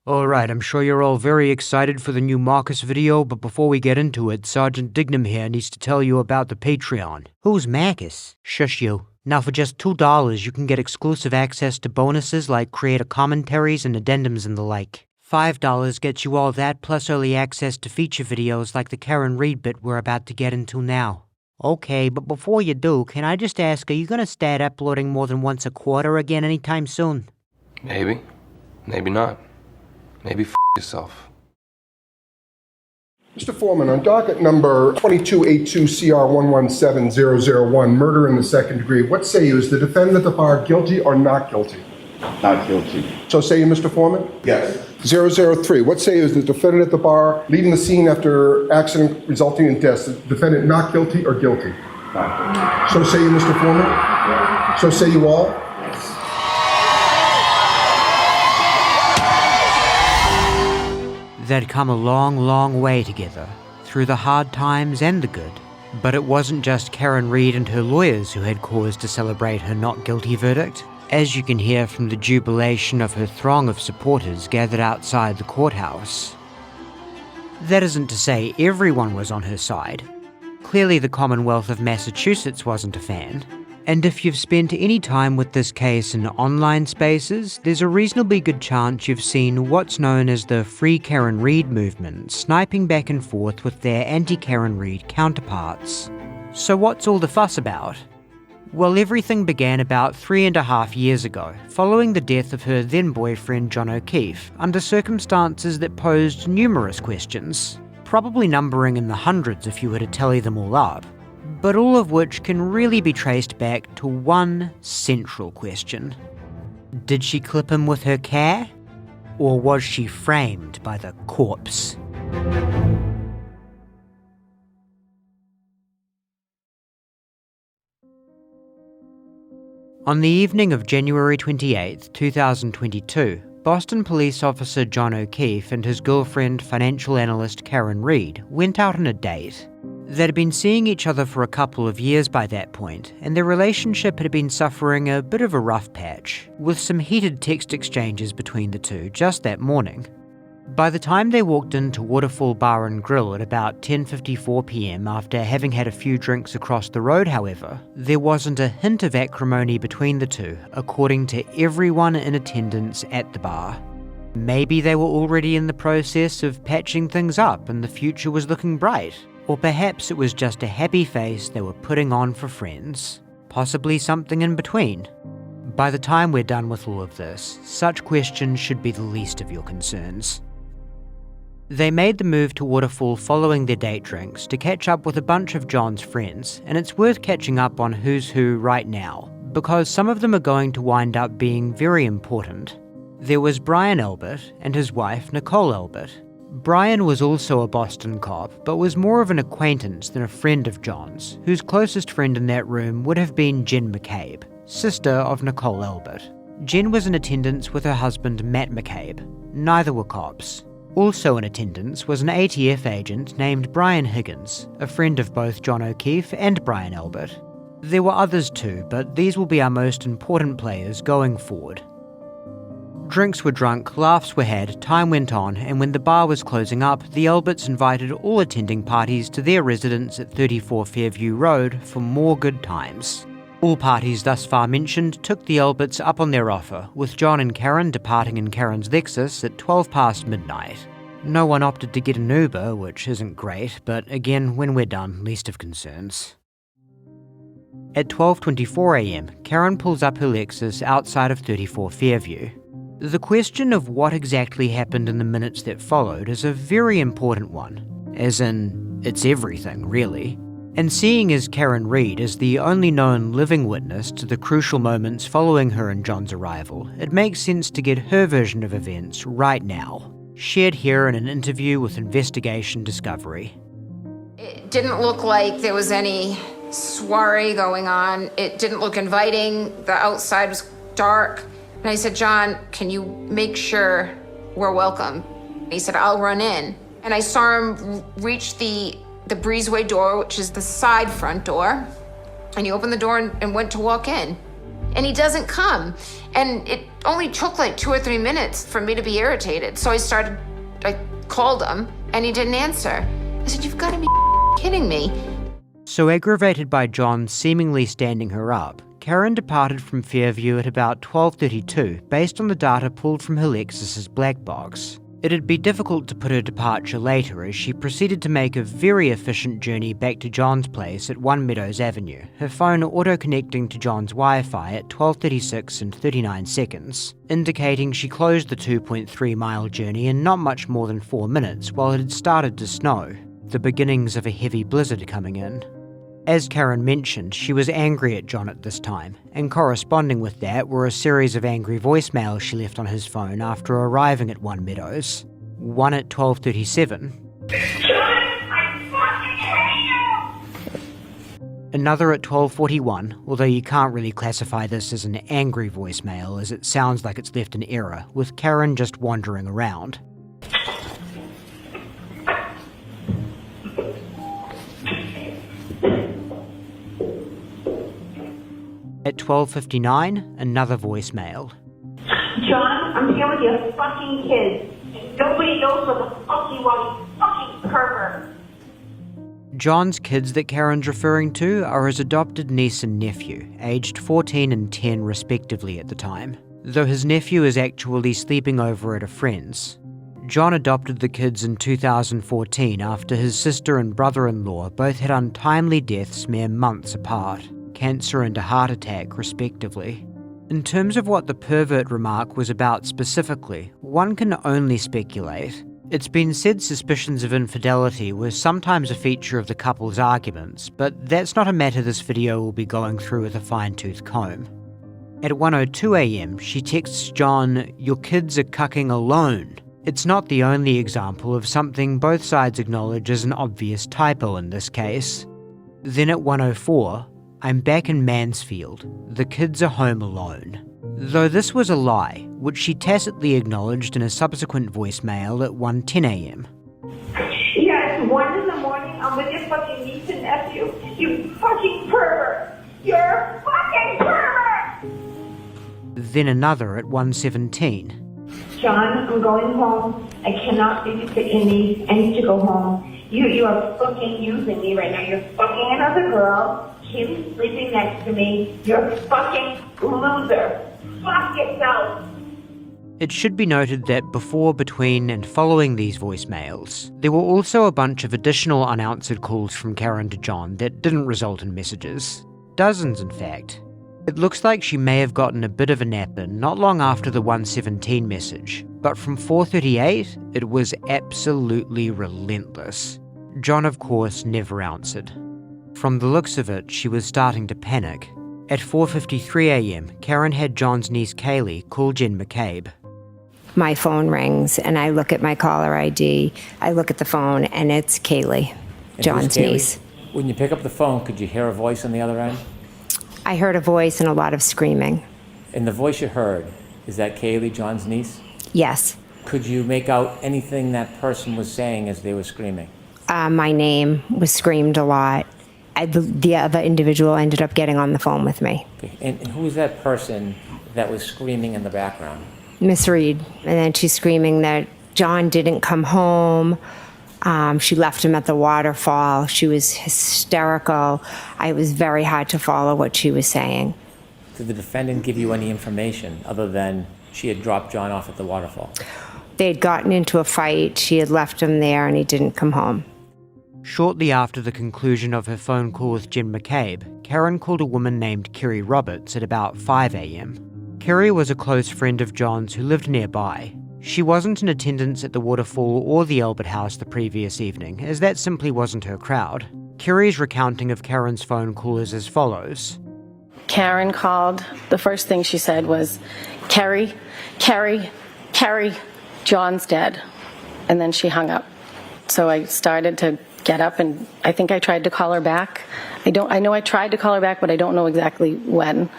Alright, I'm sure you're all very excited for the new Marcus video, but before we get into it, Sergeant Dignam here needs to tell you about the Patreon. Who's Marcus? Shush you. Now for just $2, you can get exclusive access to bonuses like creator commentaries and addendums and the like. $5 gets you all that, plus early access to feature videos like the Karen Reed bit we're about to get into now. Okay, but before you do, can I just ask, are you gonna start uploading more than once a quarter again anytime soon? Maybe. Maybe not. Maybe f*** yourself. Mr. Foreman, on docket number 2282CR117001, murder in the second degree, what say you? Is the defendant at the bar guilty or not guilty? Not guilty. So say you, Mr. Foreman? Yes. 003, what say you? Is the defendant at the bar leaving the scene after accident resulting in death? Is the defendant not guilty or guilty? Not guilty. So say you, Mr. Foreman? Yes. So say you all? Yes. They'd come a long, long way together, through the hard times and the good. But it wasn't just Karen Reed and her lawyers who had cause to celebrate her not guilty verdict, as you can hear from the jubilation of her throng of supporters gathered outside the courthouse. That isn't to say everyone was on her side. Clearly the Commonwealth of Massachusetts wasn't a fan. And if you've spent any time with this case in online spaces, there's a reasonably good chance you've seen what's known as the Free Karen Reed movement sniping back and forth with their anti-Karen Reed counterparts. So what's all the fuss about? Well, everything began about 3.5 years ago, following the death of her then-boyfriend John O'Keefe, under circumstances that posed numerous questions, probably numbering in the hundreds if you were to tally them all up, but all of which can really be traced back to one central question. Did she clip him with her car? Or was she framed by the corpse? On the evening of January 28, 2022, Boston police officer John O'Keefe and his girlfriend, financial analyst Karen Reed, went out on a date. They'd been seeing each other for a couple of years by that point, and their relationship had been suffering a bit of a rough patch, with some heated text exchanges between the two just that morning. By the time they walked into Waterfall Bar and Grill at about 10:54 p.m. after having had a few drinks across the road, however, there wasn't a hint of acrimony between the two, according to everyone in attendance at the bar. Maybe they were already in the process of patching things up and the future was looking bright. Or perhaps it was just a happy face they were putting on for friends. Possibly something in between. By the time we're done with all of this, such questions should be the least of your concerns. They made the move to Waterfall following their date drinks to catch up with a bunch of John's friends, and it's worth catching up on who's who right now, because some of them are going to wind up being very important. There was Brian Albert and his wife Nicole Albert. Brian was also a Boston cop, but was more of an acquaintance than a friend of John's, whose closest friend in that room would have been Jen McCabe, sister of Nicole Albert. Jen was in attendance with her husband Matt McCabe. Neither were cops. Also in attendance was an ATF agent named Brian Higgins, a friend of both John O'Keefe and Brian Albert. There were others too, but these will be our most important players going forward. Drinks were drunk, laughs were had, time went on, and when the bar was closing up, the Alberts invited all attending parties to their residence at 34 Fairview Road for more good times. All parties thus far mentioned took the Alberts up on their offer, with John and Karen departing in Karen's Lexus at 12 past midnight. No one opted to get an Uber, which isn't great, but again, when we're done, least of concerns. At 12:24 a.m, Karen pulls up her Lexus outside of 34 Fairview. The question of what exactly happened in the minutes that followed is a very important one, as in, it's everything, really. And seeing as Karen Reed is the only known living witness to the crucial moments following her and John's arrival, it makes sense to get her version of events right now, shared here in an interview with Investigation Discovery. It didn't look like there was any soiree going on. It didn't look inviting. The outside was dark. And I said, John, can you make sure we're welcome? And he said, I'll run in. And I saw him reach the breezeway door, which is the side front door. And he opened the door and went to walk in. and he doesn't come. And it only took like 2 or 3 minutes for me to be irritated. So I called him, and he didn't answer. I said, you've got to be kidding me. So aggravated by John seemingly standing her up, Karen departed from Fairview at about 12:32 based on the data pulled from her Lexus's black box. It'd be difficult to put her departure later as she proceeded to make a very efficient journey back to John's place at 1 Meadows Avenue, her phone auto-connecting to John's Wi-Fi at 12:36 and 39 seconds, indicating she closed the 2.3-mile journey in not much more than 4 minutes while it had started to snow, the beginnings of a heavy blizzard coming in. As Karen mentioned, she was angry at John at this time, and corresponding with that were a series of angry voicemails she left on his phone after arriving at 1 Meadows. One at 12:37. Another at 12:41, although you can't really classify this as an angry voicemail as it sounds like it's left in error, with Karen just wandering around. At 12:59, another voicemail. John, I'm here with your fucking kids. Nobody knows what the fuck you are, you fucking pervert. John's kids that Karen's referring to are his adopted niece and nephew, aged 14 and 10 respectively at the time, though his nephew is actually sleeping over at a friend's. John adopted the kids in 2014 after his sister and brother-in-law both had untimely deaths mere months apart. Cancer and a heart attack, respectively. In terms of what the pervert remark was about specifically, one can only speculate. It's been said suspicions of infidelity were sometimes a feature of the couple's arguments, but that's not a matter this video will be going through with a fine-tooth comb. At 1:02 a.m, she texts John, "Your kids are cucking alone." It's not the only example of something both sides acknowledge as an obvious typo in this case. Then at 1:04, "I'm back in Mansfield. The kids are home alone." Though this was a lie, which she tacitly acknowledged in a subsequent voicemail at 1:10 a.m. Yeah, it's 1 in the morning. I'm with your fucking niece and nephew. You fucking pervert. You're a fucking pervert. Then another at 1:17. John, I'm going home. I cannot babysit your niece. I need to go home. You are fucking using me right now. You're fucking another girl. Kim's sleeping next to me. You're a fucking loser. Fuck yourself. It should be noted that before, between, and following these voicemails, there were also a bunch of additional unanswered calls from Karen to John that didn't result in messages. Dozens, in fact. It looks like she may have gotten a bit of a nap in not long after the 1:17 message, but from 4:38, it was absolutely relentless. John, of course, never answered. From the looks of it, she was starting to panic. At 4:53 a.m, Karen had John's niece Kaylee call Jen McCabe. My phone rings and I look at my caller ID. I look at the phone and it's Kaylee, John's niece. When you pick up the phone, could you hear a voice on the other end? I heard a voice and a lot of screaming. And the voice you heard, is that Kaylee, John's niece? Yes. Could you make out anything that person was saying as they were screaming? My name was screamed a lot. The other individual ended up getting on the phone with me. Okay. And who was that person that was screaming in the background? Miss Reed. And then she's screaming that John didn't come home. She left him at the waterfall. She was hysterical. It was very hard to follow what she was saying. Did the defendant give you any information other than she had dropped John off at the waterfall? They had gotten into a fight. She had left him there and he didn't come home. Shortly after the conclusion of her phone call with Jen McCabe, Karen called a woman named Kerry Roberts at about 5 a.m. Kerry was a close friend of John's who lived nearby. She wasn't in attendance at the waterfall or the Albert House the previous evening, as that simply wasn't her crowd. Kerry's recounting of Karen's phone call is as follows. Karen called. The first thing she said was, Kerry, John's dead. And then she hung up. So I started to get up and I think I tried to call her back. I know I tried to call her back, but I don't know exactly when,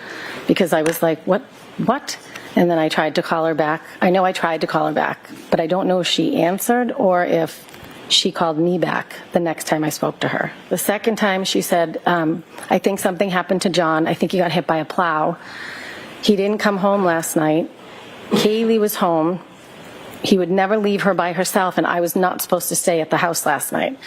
because I was like, what? And then I tried to call her back. I know I tried to call her back, but I don't know if she answered or if she called me back the next time I spoke to her. The second time she said, I think something happened to John. I think he got hit by a plow. He didn't come home last night. Kaylee was home. He would never leave her by herself, and I was not supposed to stay at the house last night.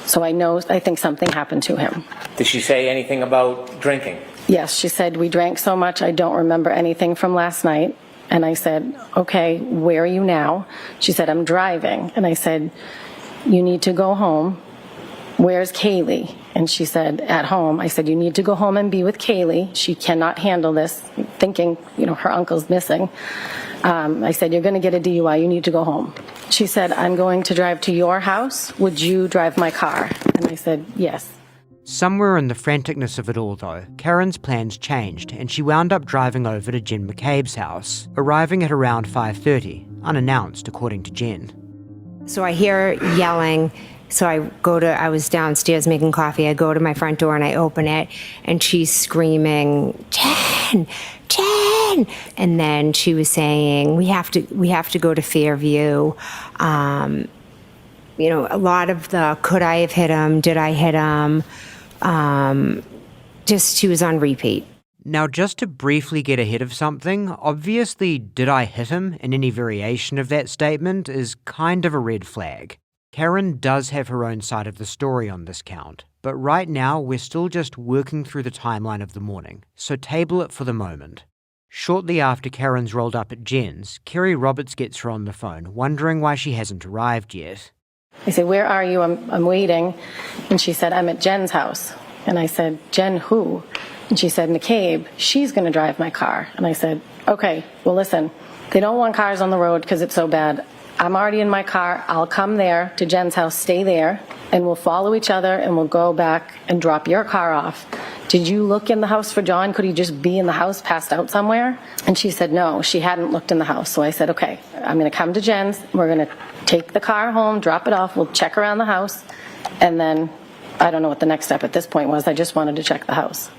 So I think something happened to him. Did she say anything about drinking? Yes, she said, we drank so much, I don't remember anything from last night. And I said, okay, where are you now? She said, I'm driving. And I said, you need to go home. Where's Kaylee? And she said, at home. I said, you need to go home and be with Kaylee. She cannot handle this, thinking, her uncle's missing. I said, you're going to get a DUI. You need to go home. She said, I'm going to drive to your house. Would you drive my car? And I said, yes. Somewhere in the franticness of it all, though, Karen's plans changed and she wound up driving over to Jen McCabe's house, arriving at around 5:30, unannounced according to Jen. So I hear yelling. So I was downstairs making coffee. I go to my front door and I open it and she's screaming, Jen, Jen. And then she was saying, we have to go to Fairview. A lot of the, could I have hit him? Did I hit him? She was on repeat. Now, just to briefly get ahead of something, obviously, did I hit him in any variation of that statement is kind of a red flag. Karen does have her own side of the story on this count, but right now we're still just working through the timeline of the morning, so table it for the moment. Shortly after Karen's rolled up at Jen's, Kerry Roberts gets her on the phone, wondering why she hasn't arrived yet. I said, where are you? I'm waiting. And she said, I'm at Jen's house. And I said, Jen who? And she said, McCabe, she's going to drive my car. And I said, okay, well, listen, they don't want cars on the road because it's so bad. I'm already in my car. I'll come there to Jen's house, stay there, and we'll follow each other and we'll go back and drop your car off. Did you look in the house for John? Could he just be in the house, passed out somewhere? And she said, no, she hadn't looked in the house. So I said, okay, I'm going to come to Jen's. We're going to take the car home, drop it off. We'll check around the house. And then I don't know what the next step at this point was. I just wanted to check the house.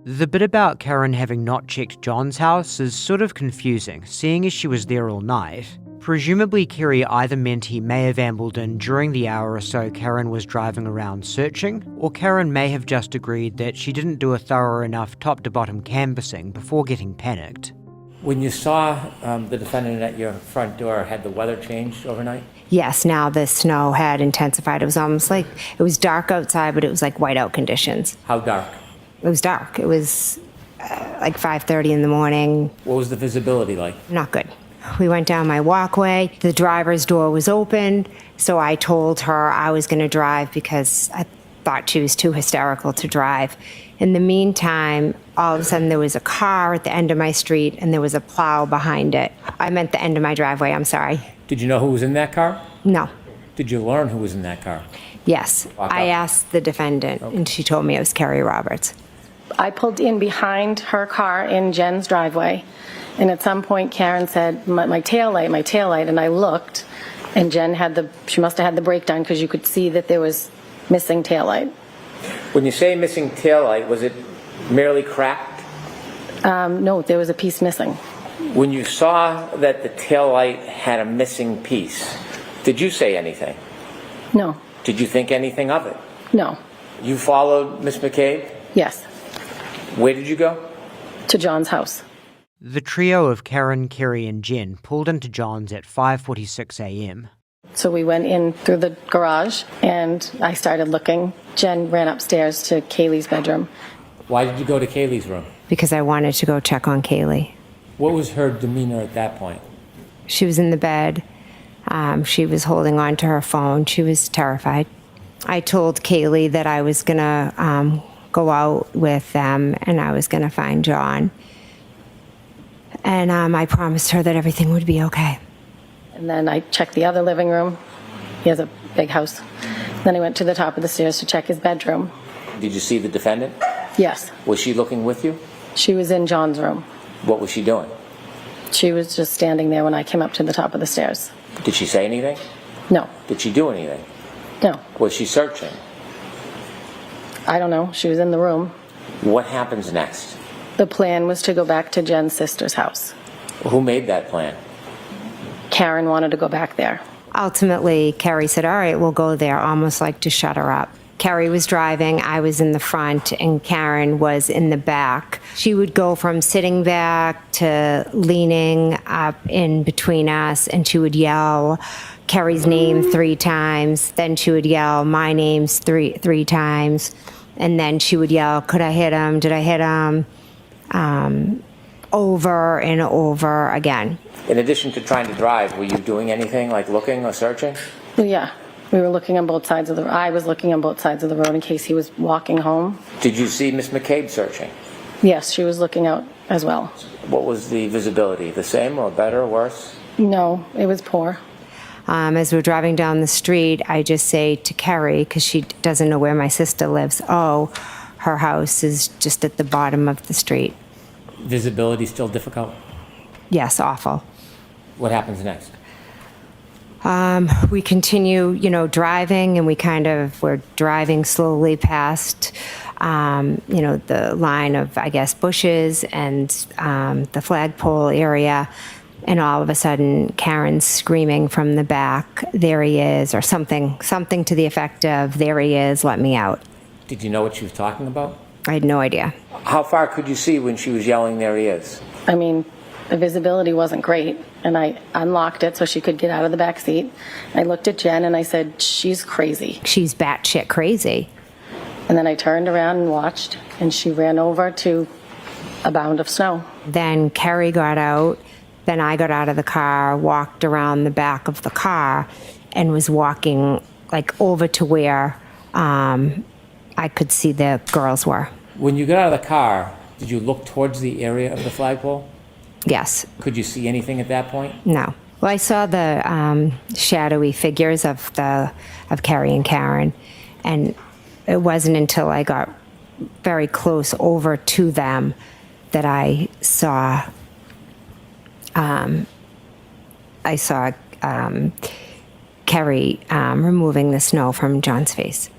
The bit about Karen having not checked John's house is sort of confusing, seeing as she was there all night. Presumably, Kerry either meant he may have ambled in during the hour or so Karen was driving around searching, or Karen may have just agreed that she didn't do a thorough enough top-to-bottom canvassing before getting panicked. When you saw the defendant at your front door, had the weather changed overnight? Yes, now the snow had intensified. It was almost like, it was dark outside, but it was like whiteout conditions. How dark? It was dark. It was like 5:30 in the morning. What was the visibility like? Not good. We went down my walkway. The driver's door was open, so I told her I was going to drive because I thought she was too hysterical to drive. In the meantime, all of a sudden there was a car at the end of my street and there was a plow behind it. I meant the end of my driveway, I'm sorry. Did you know who was in that car? No. Did you learn who was in that car? Yes. I asked the defendant, and she told me it was Kerry Roberts. I pulled in behind her car in Jen's driveway. And at some point, Karen said, my taillight, and I looked, and Jen she must have had the brake done because you could see that there was missing taillight. When you say missing taillight, was it merely cracked? No, there was a piece missing. When you saw that the taillight had a missing piece, did you say anything? No. Did you think anything of it? No. You followed Miss McCabe? Yes. Where did you go? To John's house. The trio of Karen, Kerry and Jen pulled into John's at 5:46 a.m. So we went in through the garage, and I started looking. Jen ran upstairs to Kaylee's bedroom. Why did you go to Kaylee's room? Because I wanted to go check on Kaylee. What was her demeanor at that point? She was in the bed. She was holding on to her phone. She was terrified. I told Kaylee that I was going to go out with them and I was going to find John. And I promised her that everything would be okay. And then I checked the other living room. He has a big house. Then I went to the top of the stairs to check his bedroom. Did you see the defendant? Yes. Was she looking with you? She was in John's room. What was she doing? She was just standing there when I came up to the top of the stairs. Did she say anything? No. Did she do anything? No. Was she searching? I don't know. She was in the room. What happens next? The plan was to go back to Jen's sister's house. Who made that plan? Karen wanted to go back there. Ultimately, Kerry said, all right, we'll go there, almost like to shut her up. Carrie was driving, I was in the front, and Karen was in the back. She would go from sitting back to leaning up in between us, and she would yell Carrie's name 3 times. Then she would yell my names three times. And then she would yell, could I hit him? Did I hit him? Over and over again. In addition to trying to drive, were you doing anything like looking or searching? Well, yeah, we were looking on both sides of I was looking on both sides of the road in case he was walking home. Did you see Miss McCabe searching? Yes, she was looking out as well. What was the visibility? The same or better or worse? No, it was poor. As we're driving down the street, I just say to Carrie, because she doesn't know where my sister lives, oh, her house is just at the bottom of the street. Visibility still difficult? Yes, awful. What happens next? We continue, driving, and we're driving slowly past, the line of, I guess, bushes and the flagpole area. And all of a sudden, Karen's screaming from the back, there he is, or something to the effect of, there he is, let me out. Did you know what she was talking about? I had no idea. How far could you see when she was yelling, there he is? I mean, the visibility wasn't great, and I unlocked it so she could get out of the back seat. I looked at Jen and I said, she's crazy. She's batshit crazy. And then I turned around and watched, and she ran over to a mound of snow. Then Carrie got out. Then I got out of the car, walked around the back of the car, and was walking over to where I could see the girls were. When you got out of the car, did you look towards the area of the flagpole? Yes. Could you see anything at that point? No. Well, I saw the shadowy figures of Carrie and Karen, and it wasn't until I got very close over to them that I saw Carrie removing the snow from John's face.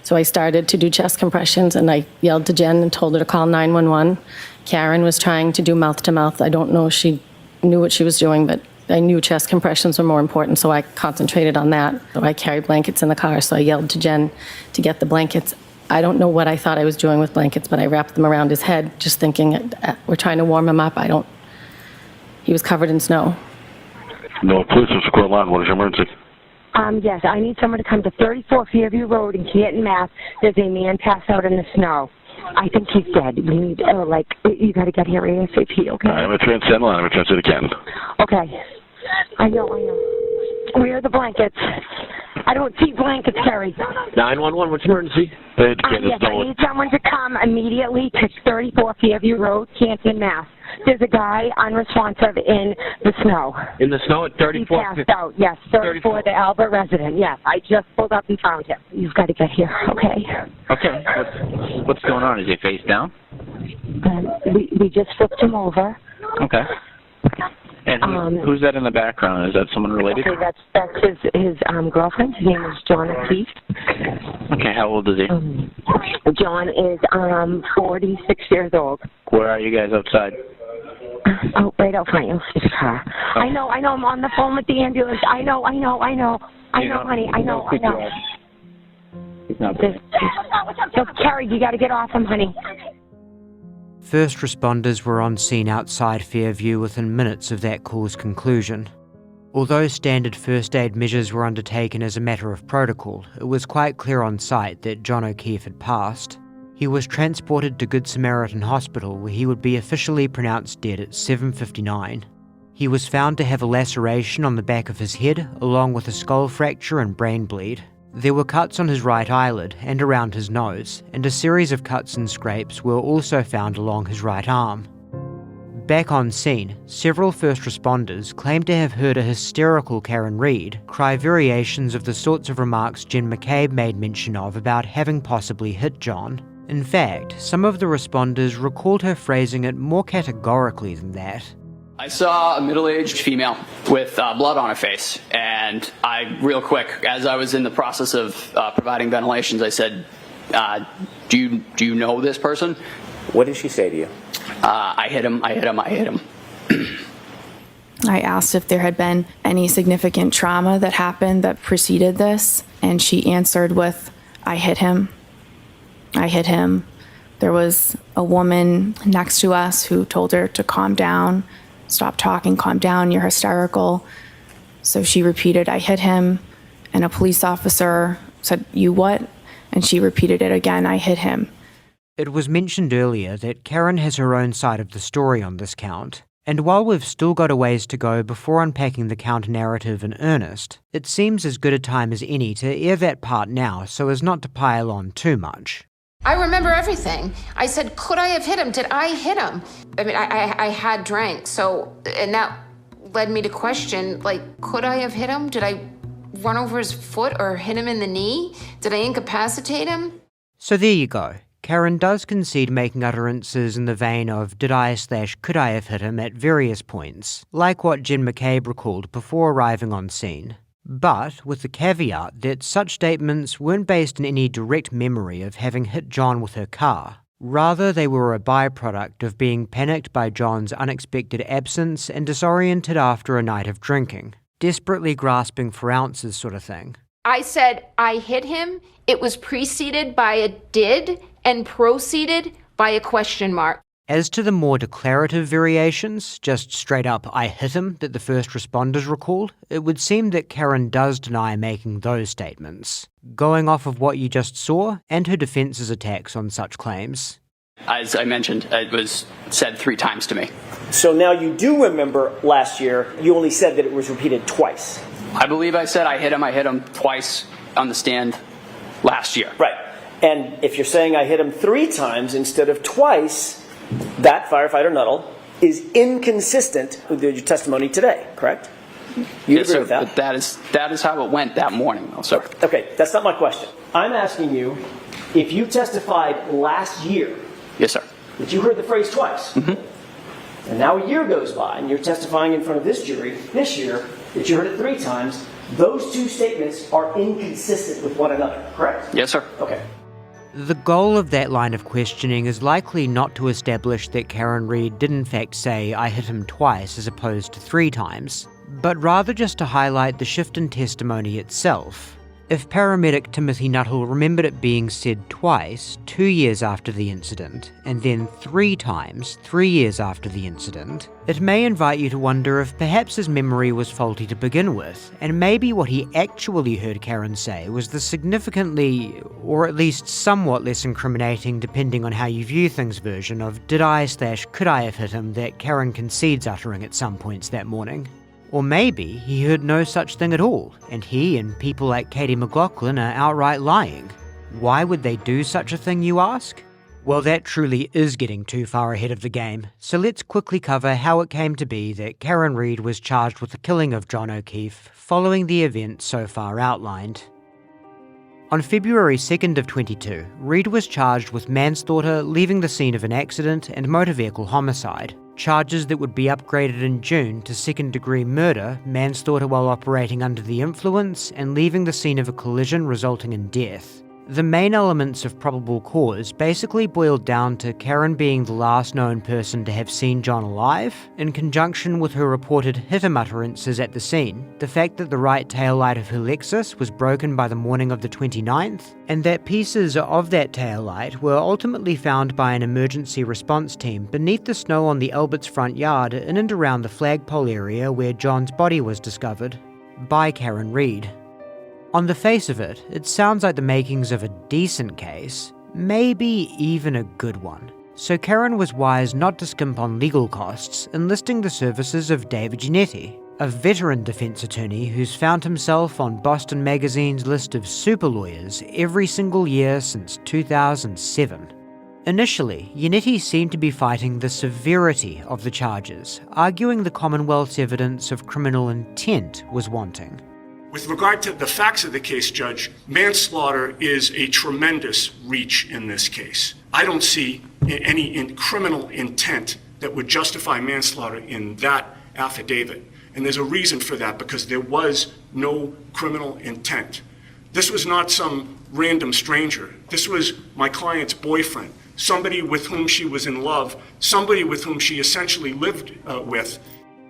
So I started to do chest compressions, and I yelled to Jen and told her to call 911. Karen was trying to do mouth-to-mouth. I don't know if she knew what she was doing, but I knew chest compressions were more important, so I concentrated on that. So I carried blankets in the car, so I yelled to Jen to get the blankets. I don't know what I thought I was doing with blankets, but I wrapped them around his head, just thinking we're trying to warm him up. He was covered in snow. No, police from Square Line. What is your emergency? Yes, I need someone to come to 34 Fairview Road in Canton, Mass. There's a man passed out in the snow. I think he's dead. We need, you got to get here ASAP, okay? I'm a transcend line. I'm a transcend again. Okay. I know. Where are the blankets? I don't see blankets, Carrie. 911, what's your emergency? Yes, I need someone to come immediately to 34 Fairview Road, Canton, Mass. There's a guy unresponsive in the snow. In the snow at 34? He passed out, yes. 34, the Albert resident, yes. I just pulled up and found him. You've got to get here, okay? Okay. What's going on? Is he face down? We just flipped him over. Okay. And who's that in the background? Is that someone related? Okay, that's his girlfriend. His name is John O'Keefe. Okay, how old is he? John is 46 years old. Where are you guys outside? Oh, right out front. You'll see the car. Oh. I know. I'm on the phone with the ambulance. I know, honey. I know. He's not Look, Carrie, you got to get off him, honey. First responders were on scene outside Fairview within minutes of that call's conclusion. Although standard first aid measures were undertaken as a matter of protocol, it was quite clear on site that John O'Keefe had passed. He was transported to Good Samaritan Hospital, where he would be officially pronounced dead at 7:59. He was found to have a laceration on the back of his head, along with a skull fracture and brain bleed. There were cuts on his right eyelid and around his nose, and a series of cuts and scrapes were also found along his right arm. Back on scene, several first responders claimed to have heard a hysterical Karen Reid cry variations of the sorts of remarks Jen McCabe made mention of about having possibly hit John. In fact, some of the responders recalled her phrasing it more categorically than that. I saw a middle-aged female with blood on her face, and real quick, as I was in the process of providing ventilations, I said, do you know this person? What did she say to you? I hit him. I asked if there had been any significant trauma that happened that preceded this, and she answered with, I hit him. I hit him. There was a woman next to us who told her to calm down, stop talking, calm down, you're hysterical. So she repeated, I hit him. And a police officer said, you what? And she repeated it again, I hit him. It was mentioned earlier that Karen has her own side of the story on this count, and while we've still got a ways to go before unpacking the counter-narrative in earnest, it seems as good a time as any to air that part now so as not to pile on too much. I remember everything. I said, could I have hit him? Did I hit him? I mean, I had drank, so, and that led me to question, like, could I have hit him? Did I run over his foot or hit him in the knee? Did I incapacitate him? So there you go. Karen does concede making utterances in the vein of did I/could I have hit him at various points, like what Jen McCabe recalled before arriving on scene. But with the caveat that such statements weren't based in any direct memory of having hit John with her car. Rather, they were a byproduct of being panicked by John's unexpected absence and disoriented after a night of drinking, desperately grasping for ounces sort of thing. I said, I hit him. It was preceded by a did and proceeded by a question mark. As to the more declarative variations, just straight up I hit him that the first responders recalled, it would seem that Karen does deny making those statements, going off of what you just saw and her defence's attacks on such claims. As I mentioned, it was said 3 times to me. So now you do remember last year, you only said that it was repeated twice. I believe I said I hit him twice on the stand last year. Right. And if you're saying I hit him 3 times instead of twice, that firefighter Nuttall is inconsistent with your testimony today, correct? You agree with that? That is how it went that morning, though, sir. Okay, that's not my question. I'm asking you, if you testified last year, yes, sir, that you heard the phrase twice, and now a year goes by and you're testifying in front of this jury this year that you heard it 3 times, those 2 statements are inconsistent with one another, correct? Yes, sir. Okay. The goal of that line of questioning is likely not to establish that Karen Reid did in fact say I hit him twice as opposed to 3 times, but rather just to highlight the shift in testimony itself. If paramedic Timothy Nuttall remembered it being said twice, 2 years after the incident, and then 3 times, 3 years after the incident, it may invite you to wonder if perhaps his memory was faulty to begin with, and maybe what he actually heard Karen say was the significantly, or at least somewhat less incriminating depending on how you view things version of did I/could I have hit him that Karen concedes uttering at some points that morning. Or maybe he heard no such thing at all, and he and people like Katie McLaughlin are outright lying. Why would they do such a thing, you ask? Well, that truly is getting too far ahead of the game, so let's quickly cover how it came to be that Karen Reid was charged with the killing of John O'Keefe following the events so far outlined. On February 2nd of 22, Reid was charged with manslaughter, leaving the scene of an accident, and motor vehicle homicide, charges that would be upgraded in June to second-degree murder, manslaughter while operating under the influence, and leaving the scene of a collision resulting in death. The main elements of probable cause basically boiled down to Karen being the last known person to have seen John alive, in conjunction with her reported hit-him utterances at the scene, the fact that the right taillight of her Lexus was broken by the morning of the 29th, and that pieces of that taillight were ultimately found by an emergency response team beneath the snow on the Albert's front yard in and around the flagpole area where John's body was discovered, by Karen Reid. On the face of it, it sounds like the makings of a decent case, maybe even a good one. So Karen was wise not to skimp on legal costs, enlisting the services of David Giannetti, a veteran defense attorney who's found himself on Boston Magazine's list of super lawyers every single year since 2007. Initially, Giannetti seemed to be fighting the severity of the charges, arguing the Commonwealth's evidence of criminal intent was wanting. With regard to the facts of the case, Judge, manslaughter is a tremendous reach in this case. I don't see any criminal intent that would justify manslaughter in that affidavit. And there's a reason for that, because there was no criminal intent. This was not some random stranger. This was my client's boyfriend, somebody with whom she was in love, somebody with whom she essentially lived with.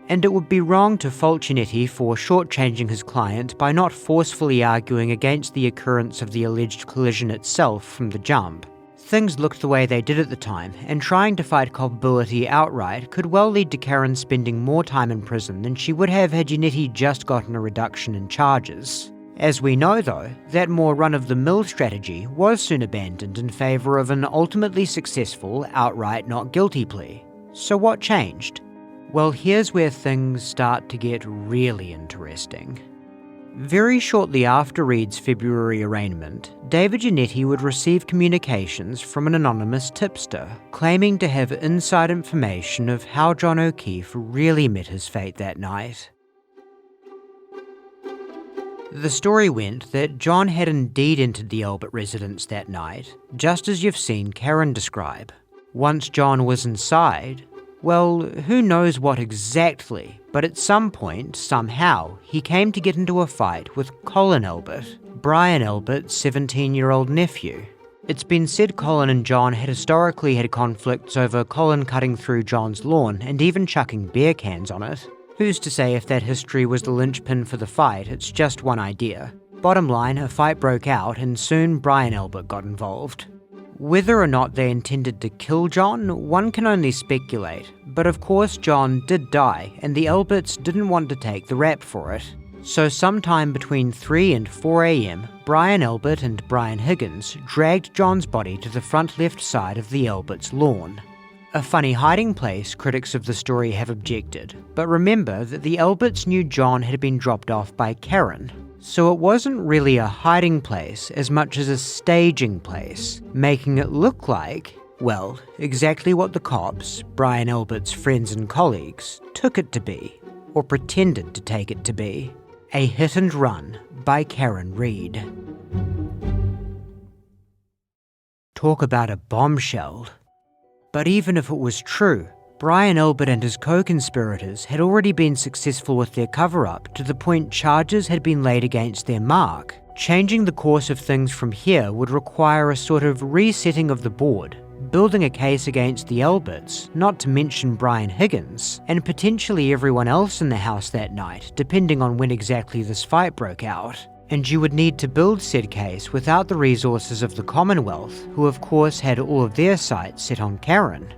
and it would be wrong to fault Giannetti for shortchanging his client by not forcefully arguing against the occurrence of the alleged collision itself from the jump. Things looked the way they did at the time, and trying to fight culpability outright could well lead to Karen spending more time in prison than she would have had Giannetti just gotten a reduction in charges. As we know though, that more run-of-the-mill strategy was soon abandoned in favour of an ultimately successful, outright not guilty plea. So what changed? Well, here's where things start to get really interesting. Very shortly after Reed's February arraignment, David Giannetti would receive communications from an anonymous tipster claiming to have inside information of how John O'Keefe really met his fate that night. The story went that John had indeed entered the Albert residence that night, just as you've seen Karen describe. Once John was inside, well, who knows what exactly, but at some point, somehow, he came to get into a fight with Colin Albert, Brian Albert's 17-year-old nephew. It's been said Colin and John had historically had conflicts over Colin cutting through John's lawn and even chucking beer cans on it. Who's to say if that history was the linchpin for the fight? It's just one idea. Bottom line, a fight broke out and soon Brian Albert got involved. Whether or not they intended to kill John, one can only speculate, but of course John did die and the Alberts didn't want to take the rap for it. So sometime between 3 and 4 a.m, Brian Albert and Brian Higgins dragged John's body to the front left side of the Alberts' lawn. A funny hiding place, critics of the story have objected, but remember that the Alberts knew John had been dropped off by Karen. So it wasn't really a hiding place as much as a staging place, making it look like, well, exactly what the cops, Brian Albert's friends and colleagues, took it to be, or pretended to take it to be. A hit and run by Karen Reed. Talk about a bombshell. But even if it was true, Brian Albert and his co-conspirators had already been successful with their cover-up to the point charges had been laid against their mark. Changing the course of things from here would require a sort of resetting of the board, building a case against the Alberts, not to mention Brian Higgins, and potentially everyone else in the house that night, depending on when exactly this fight broke out. And you would need to build said case without the resources of the Commonwealth, who of course had all of their sights set on Karen.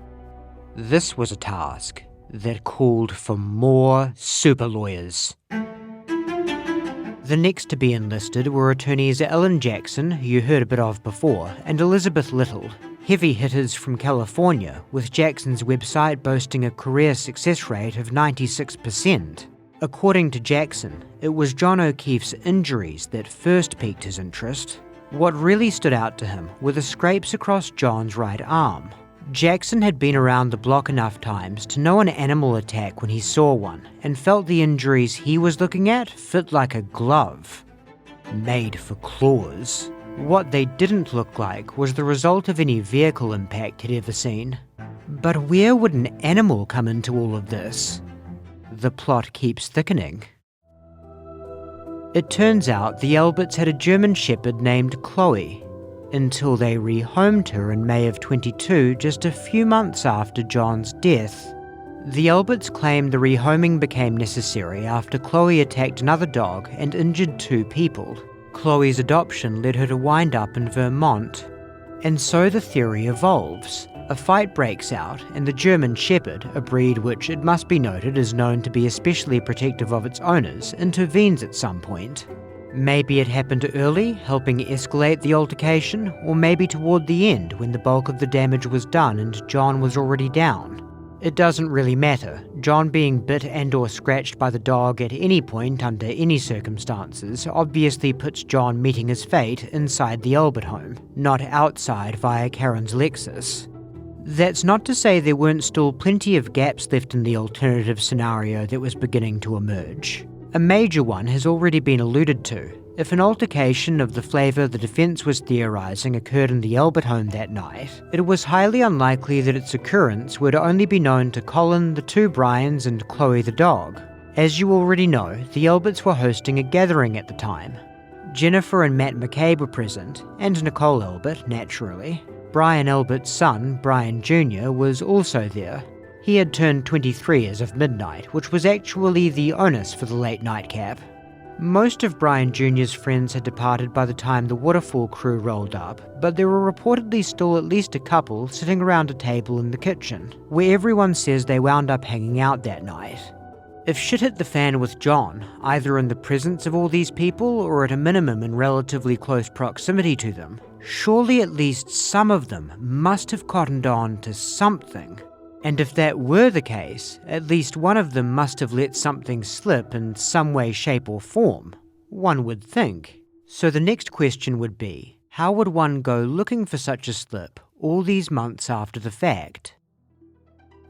This was a task that called for more super lawyers. The next to be enlisted were attorneys Ellen Jackson, who you heard a bit of before, and Elizabeth Little, heavy hitters from California, with Jackson's website boasting a career success rate of 96%. According to Jackson, it was John O'Keefe's injuries that first piqued his interest. What really stood out to him were the scrapes across John's right arm. Jackson had been around the block enough times to know an animal attack when he saw one, and felt the injuries he was looking at fit like a glove. Made for claws. What they didn't look like was the result of any vehicle impact he'd ever seen. But where would an animal come into all of this? The plot keeps thickening. It turns out the Alberts had a German shepherd named Chloe, until they rehomed her in May of 22, just a few months after John's death. The Alberts claimed the rehoming became necessary after Chloe attacked another dog and injured 2 people. Chloe's adoption led her to wind up in Vermont. And so the theory evolves. A fight breaks out, and the German Shepherd, a breed which, it must be noted, is known to be especially protective of its owners, intervenes at some point. Maybe it happened early, helping escalate the altercation, or maybe toward the end when the bulk of the damage was done and John was already down. It doesn't really matter. John being bit and or scratched by the dog at any point under any circumstances obviously puts John meeting his fate inside the Albert home, not outside via Karen's Lexus. That's not to say there weren't still plenty of gaps left in the alternative scenario that was beginning to emerge. A major one has already been alluded to. If an altercation of the flavour the defence was theorising occurred in the Albert home that night, it was highly unlikely that its occurrence would only be known to Colin, the 2 Bryans, and Chloe the dog. As you already know, the Alberts were hosting a gathering at the time. Jennifer and Matt McCabe were present, and Nicole Albert, naturally. Brian Albert's son, Brian Jr., was also there. He had turned 23 as of midnight, which was actually the onus for the late nightcap. Most of Brian Jr.'s friends had departed by the time the waterfall crew rolled up, but there were reportedly still at least a couple sitting around a table in the kitchen, where everyone says they wound up hanging out that night. If shit hit the fan with John, either in the presence of all these people or at a minimum in relatively close proximity to them, surely at least some of them must have cottoned on to something. And if that were the case, at least one of them must have let something slip in some way, shape or form, one would think. So the next question would be, how would one go looking for such a slip all these months after the fact?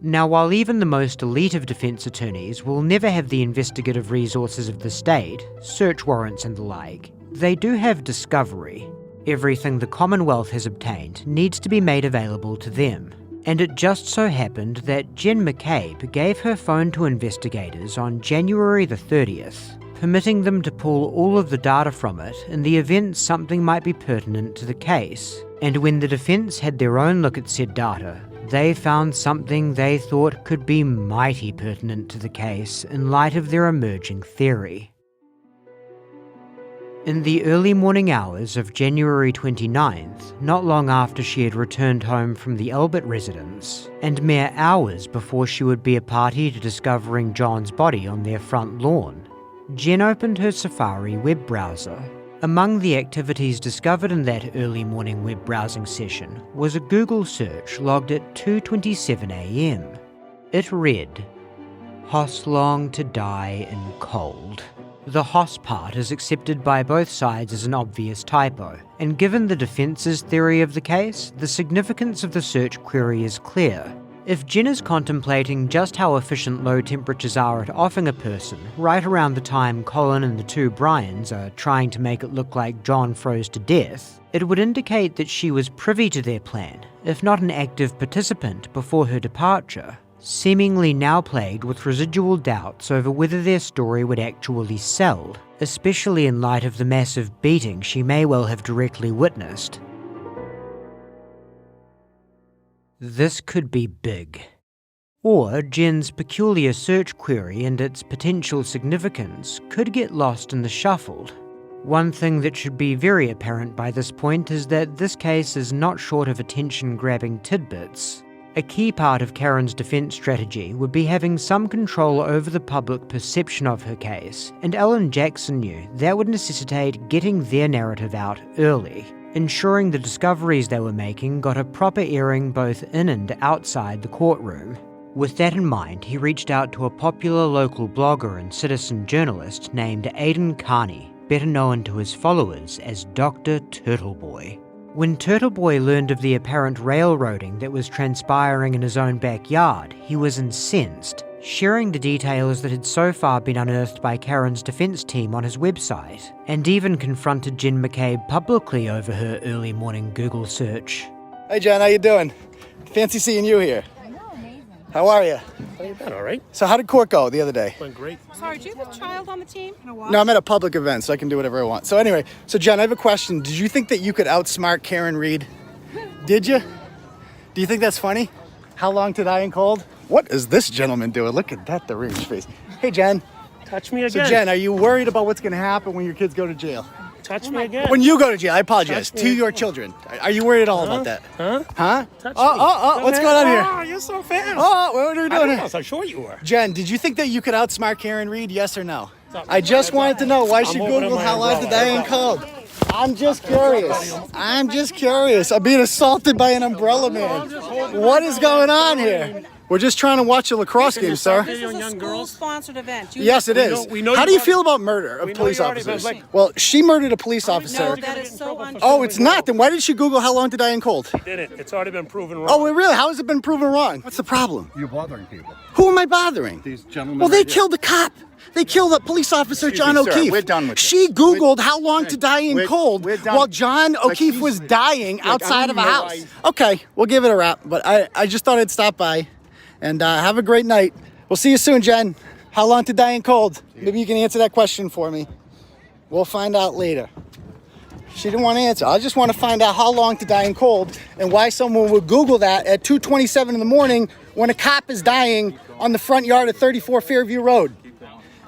Now, while even the most elite of defense attorneys will never have the investigative resources of the state, search warrants and the like, they do have discovery. Everything the Commonwealth has obtained needs to be made available to them. And it just so happened that Jen McCabe gave her phone to investigators on January the 30th, permitting them to pull all of the data from it in the event something might be pertinent to the case. And when the defense had their own look at said data, they found something they thought could be mighty pertinent to the case in light of their emerging theory. In the early morning hours of January 29th, not long after she had returned home from the Albert residence, and mere hours before she would be a party to discovering John's body on their front lawn, Jen opened her Safari web browser. Among the activities discovered in that early morning web browsing session was a Google search logged at 2:27 a.m. It read, "Hoss long to die in cold." The Hoss part is accepted by both sides as an obvious typo, and given the defense's theory of the case, the significance of the search query is clear. If Jen is contemplating just how efficient low temperatures are at offing a person right around the time Colin and the two Bryans are trying to make it look like John froze to death, it would indicate that she was privy to their plan, if not an active participant before her departure, seemingly now plagued with residual doubts over whether their story would actually sell, especially in light of the massive beating she may well have directly witnessed. This could be big. Or Jen's peculiar search query and its potential significance could get lost in the shuffle. One thing that should be very apparent by this point is that this case is not short of attention-grabbing tidbits. A key part of Karen's defense strategy would be having some control over the public perception of her case, and Ellen Jackson knew that would necessitate getting their narrative out early, ensuring the discoveries they were making got a proper airing both in and outside the courtroom. With that in mind, he reached out to a popular local blogger and citizen journalist named Aidan Carney, better known to his followers as Dr. Turtleboy. When Turtleboy learned of the apparent railroading that was transpiring in his own backyard, he was incensed, sharing the details that had so far been unearthed by Karen's defense team on his website, and even confronted Jen McCabe publicly over her early morning Google search. Hey Jen, how you doing? Fancy seeing you here. I know, amazing. How are you? How you been, all right? So how did court go the other day? Went great. Sorry, do you have a child on the team? No, I'm at a public event, so I can do whatever I want. So anyway, Jen, I have a question. Did you think that you could outsmart Karen Reed? Did you? Do you think that's funny? How long to die in cold? What is this gentleman doing? Look at that deranged face. Hey, Jen. Touch me again. So, Jen, are you worried about what's going to happen when your kids go to jail? Touch me again. When you go to jail, I apologize. To your children. Are you worried at all about that? Huh? Huh? Touch me. What's going on here? Oh, you're so fast. Oh, what are we doing here? I was sure you were. Jen, did you think that you could outsmart Karen Reed, yes or no? I just wanted to know why she Googled how long to die in cold. I'm just curious. I'm being assaulted by an umbrella man. What is going on here? We're just trying to watch a lacrosse game, sir. This is a school-sponsored event. Yes, it is. How do you feel about murder of police officers? Well, she murdered a police officer. No, that is so untrue. Oh, it's not. Then why did she Google how long to die in cold? She did it. It's already been proven wrong. Oh, really? How has it been proven wrong? What's the problem? You're bothering people. Who am I bothering? These gentlemen. Well, they killed a cop. They killed a police officer, John O'Keefe. We're done with this. She Googled how long to die in cold while John O'Keefe was dying outside of a house. Okay, we'll give it a wrap. But I just thought I'd stop by. And have a great night. We'll see you soon, Jen. How long to die in cold? Maybe you can answer that question for me. We'll find out later. She didn't want to answer. I just want to find out how long to die in cold and why someone would Google that at 2:27 in the morning when a cop is dying on the front yard of 34 Fairview Road?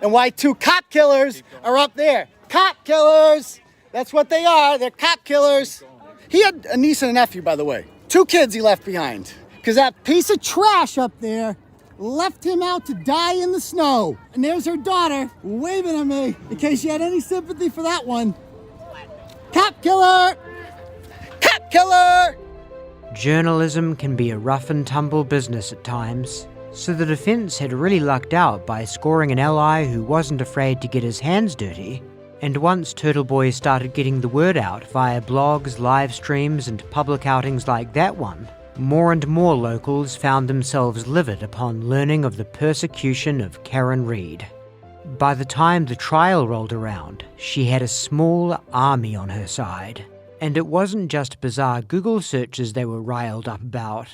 And why 2 cop killers are up there? Cop killers! That's what they are. They're cop killers. He had a niece and a nephew, by the way. 2 kids he left behind. Because that piece of trash up there left him out to die in the snow. And there's her daughter waving at me in case you had any sympathy for that one. Cop killer! Cop killer! Journalism can be a rough and tumble business at times, so the defense had really lucked out by scoring an ally who wasn't afraid to get his hands dirty. And once Turtle Boy started getting the word out via blogs, live streams, and public outings like that one, more and more locals found themselves livid upon learning of the persecution of Karen Reed. By the time the trial rolled around, she had a small army on her side. And it wasn't just bizarre Google searches they were riled up about.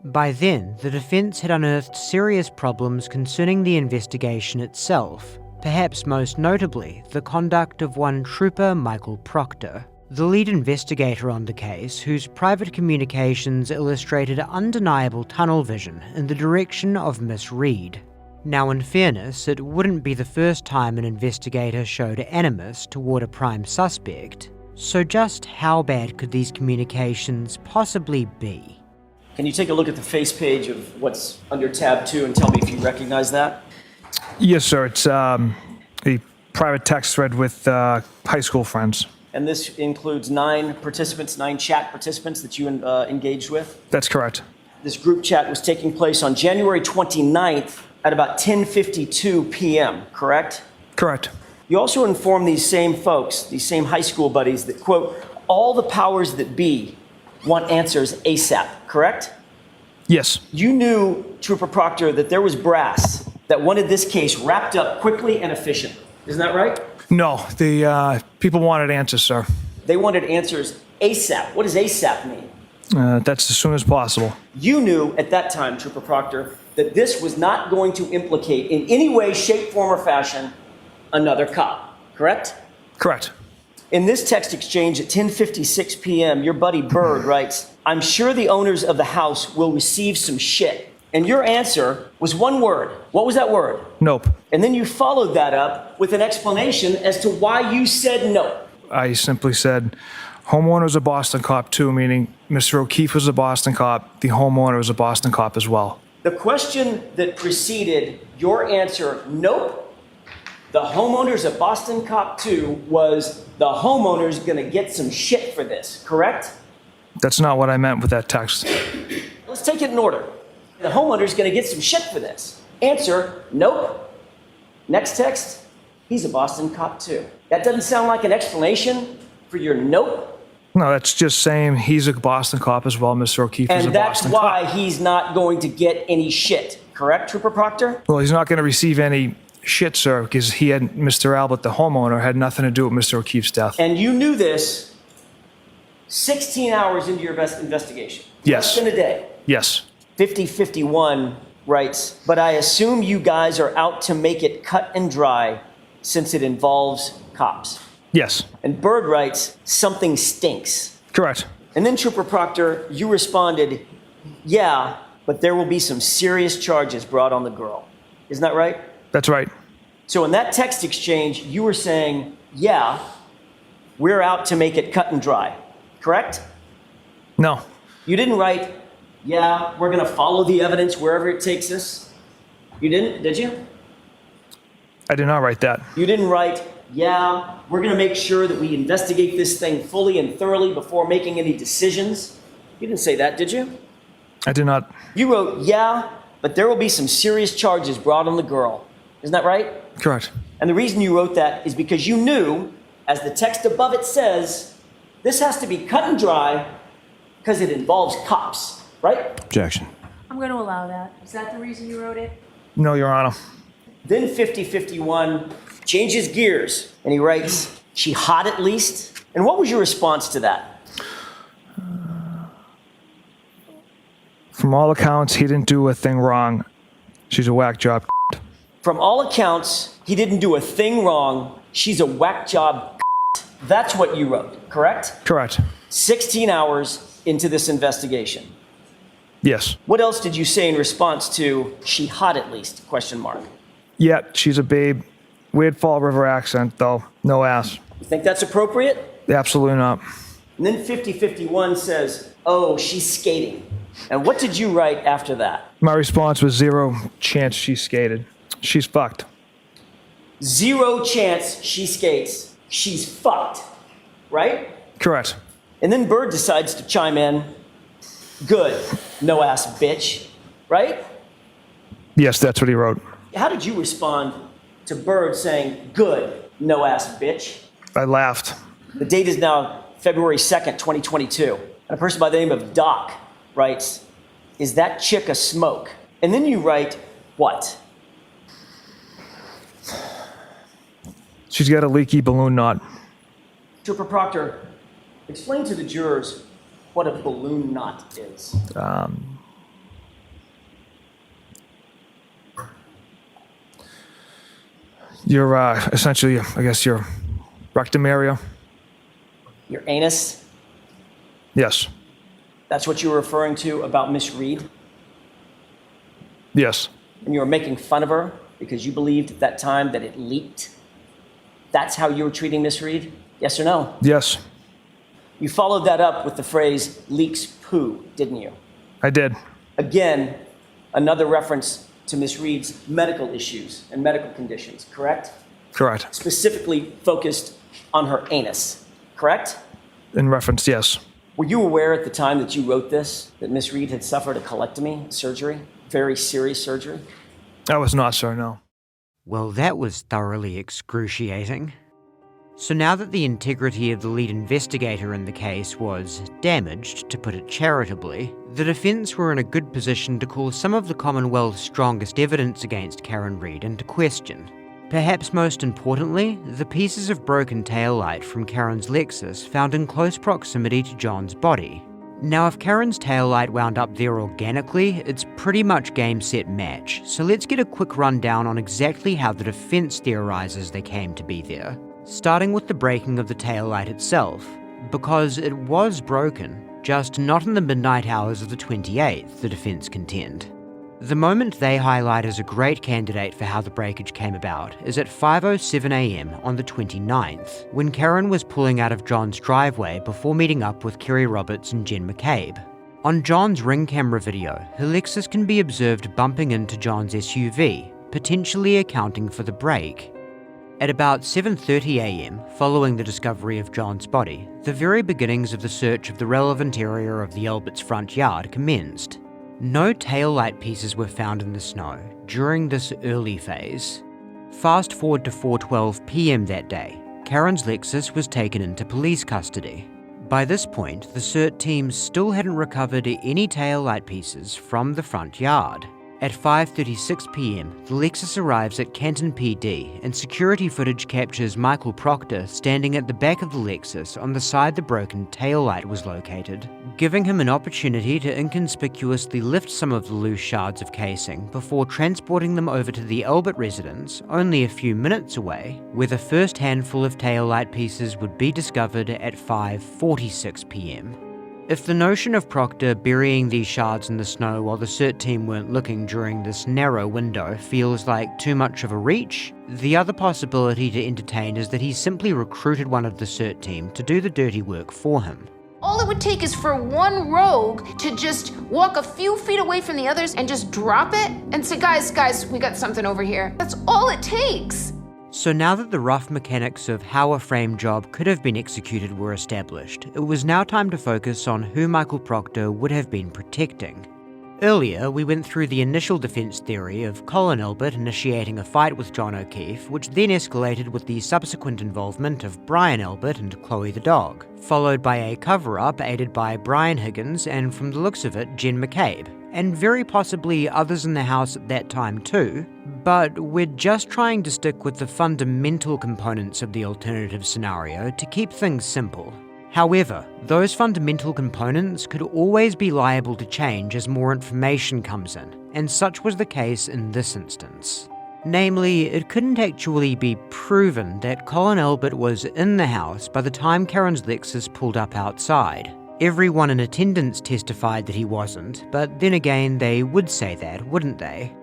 By then, the defense had unearthed serious problems concerning the investigation itself, perhaps most notably the conduct of one Trooper Michael Proctor, the lead investigator on the case, whose private communications illustrated undeniable tunnel vision in the direction of Miss Reed. Now, in fairness, it wouldn't be the first time an investigator showed animus toward a prime suspect, so just how bad could these communications possibly be? Can you take a look at the face page of what's under tab 2 and tell me if you recognize that? Yes, sir. It's a private text thread with high school friends. And this includes 9 participants, 9 chat participants that you engaged with? That's correct. This group chat was taking place on January 29th at about 10:52 p.m., correct? Correct. You also informed these same folks, these same high school buddies, that, quote, all the powers that be want answers ASAP, correct? Yes. You knew, Trooper Proctor, that there was brass that wanted this case wrapped up quickly and efficiently. Isn't that right? No, the people wanted answers, sir. They wanted answers ASAP. What does ASAP mean? That's as soon as possible. You knew at that time, Trooper Proctor, that this was not going to implicate in any way, shape, form, or fashion another cop, correct? Correct. In this text exchange at 10:56 p.m., your buddy Bird writes, I'm sure the owners of the house will receive some shit. And your answer was one word. What was that word? Nope. And then you followed that up with an explanation as to why you said no. I simply said, homeowner was a Boston cop too, meaning Mr. O'Keefe was a Boston cop. The homeowner was a Boston cop as well. The question that preceded your answer, nope, the homeowner's a Boston cop too, was the homeowner's gonna get some shit for this, correct? That's not what I meant with that text. Let's take it in order. The homeowner's gonna get some shit for this. Answer, nope. Next text, he's a Boston cop too. That doesn't sound like an explanation for your nope. No, that's just saying he's a Boston cop as well. Mr. O'Keefe is a Boston cop. And that's why he's not going to get any shit, correct, Trooper Proctor? Well, he's not going to receive any shit, sir, because he had Mr. Albert, the homeowner, had nothing to do with Mr. O'Keefe's death. And you knew this 16 hours into your investigation. Yes. Less than a day. Yes. 5051 writes, but I assume you guys are out to make it cut and dry since it involves cops. Yes. And Bird writes, something stinks. Correct. And then Trooper Proctor, you responded, yeah, but there will be some serious charges brought on the girl. Isn't that right? That's right. So in that text exchange, you were saying, yeah, we're out to make it cut and dry, correct? No. You didn't write, yeah, we're going to follow the evidence wherever it takes us. You didn't, did you? I did not write that. You didn't write, yeah, we're going to make sure that we investigate this thing fully and thoroughly before making any decisions. You didn't say that, did you? I did not. You wrote, yeah, but there will be some serious charges brought on the girl. Isn't that right? Correct. And the reason you wrote that is because you knew, as the text above it says, this has to be cut and dry because it involves cops, right? Objection. I'm going to allow that. Is that the reason you wrote it? No, Your Honor. Then 5051 changes gears and he writes, she hot at least? And what was your response to that? From all accounts, he didn't do a thing wrong. She's a whack job. From all accounts, he didn't do a thing wrong. She's a whack job. That's what you wrote, correct? Correct. 16 hours into this investigation. Yes. What else did you say in response to "she hot at least?" ? Yeah, she's a babe. Weird Fall River accent, though. No ass. You think that's appropriate? Absolutely not. And then 5051 says, "Oh, she's skating." And what did you write after that? My response was 0 chance she skated. She's fucked. 0 chance she skates. She's fucked. Right? Correct. And then Bird decides to chime in. Good. No ass bitch. Right? Yes, that's what he wrote. How did you respond to Bird saying, good, no ass bitch? I laughed. The date is now February 2nd, 2022. And a person by the name of Doc writes, "Is that chick a smoke?" And then you write, what? She's got a leaky balloon knot. Trooper Proctor, explain to the jurors what a balloon knot is. Your, essentially, I guess, your rectum area. Your anus? Yes. That's what you were referring to about Miss Reed? Yes. And you were making fun of her because you believed at that time that it leaked? That's how you were treating Miss Reed? Yes or no? Yes. You followed that up with the phrase leaks poo, didn't you? I did. Again, another reference to Miss Reed's medical issues and medical conditions, correct? Correct. Specifically focused on her anus, correct? In reference, yes. Were you aware at the time that you wrote this that Miss Reed had suffered a colectomy surgery, very serious surgery? I was not, sir, no. Well, that was thoroughly excruciating. So now that the integrity of the lead investigator in the case was damaged, to put it charitably, the defense were in a good position to call some of the Commonwealth's strongest evidence against Karen Reed into question. Perhaps most importantly, the pieces of broken taillight from Karen's Lexus found in close proximity to John's body. Now, if Karen's taillight wound up there organically, it's pretty much game, set, match, so let's get a quick rundown on exactly how the defense theorizes they came to be there. Starting with the breaking of the taillight itself, because it was broken, just not in the midnight hours of the 28th, the defense contend. The moment they highlight as a great candidate for how the breakage came about is at 5:07 a.m. on the 29th, when Karen was pulling out of John's driveway before meeting up with Kerry Roberts and Jen McCabe. On John's ring camera video, her Lexus can be observed bumping into John's SUV, potentially accounting for the break. At about 7:30 a.m., following the discovery of John's body, the very beginnings of the search of the relevant area of the Albert's front yard commenced. No taillight pieces were found in the snow during this early phase. Fast forward to 4:12 p.m. that day, Karen's Lexus was taken into police custody. By this point, the CERT team still hadn't recovered any taillight pieces from the front yard. At 5:36 p.m, the Lexus arrives at Canton PD and security footage captures Michael Proctor standing at the back of the Lexus on the side the broken taillight was located, giving him an opportunity to inconspicuously lift some of the loose shards of casing before transporting them over to the Albert residence only a few minutes away, where the first handful of taillight pieces would be discovered at 5:46 p.m. If the notion of Proctor burying these shards in the snow while the CERT team weren't looking during this narrow window feels like too much of a reach, the other possibility to entertain is that he simply recruited one of the CERT team to do the dirty work for him. All it would take is for one rogue to just walk a few feet away from the others and just drop it and say, guys, we got something over here. That's all it takes. So now that the rough mechanics of how a frame job could have been executed were established, it was now time to focus on who Michael Proctor would have been protecting. Earlier, we went through the initial defense theory of Colin Albert initiating a fight with John O'Keefe, which then escalated with the subsequent involvement of Brian Albert and Chloe the dog, followed by a cover-up aided by Brian Higgins and, from the looks of it, Jen McCabe, and very possibly others in the house at that time too, but we're just trying to stick with the fundamental components of the alternative scenario to keep things simple. However, those fundamental components could always be liable to change as more information comes in, and such was the case in this instance. Namely, it couldn't actually be proven that Colin Albert was in the house by the time Karen's Lexus pulled up outside. Everyone in attendance testified that he wasn't, but then again they would say that, wouldn't they?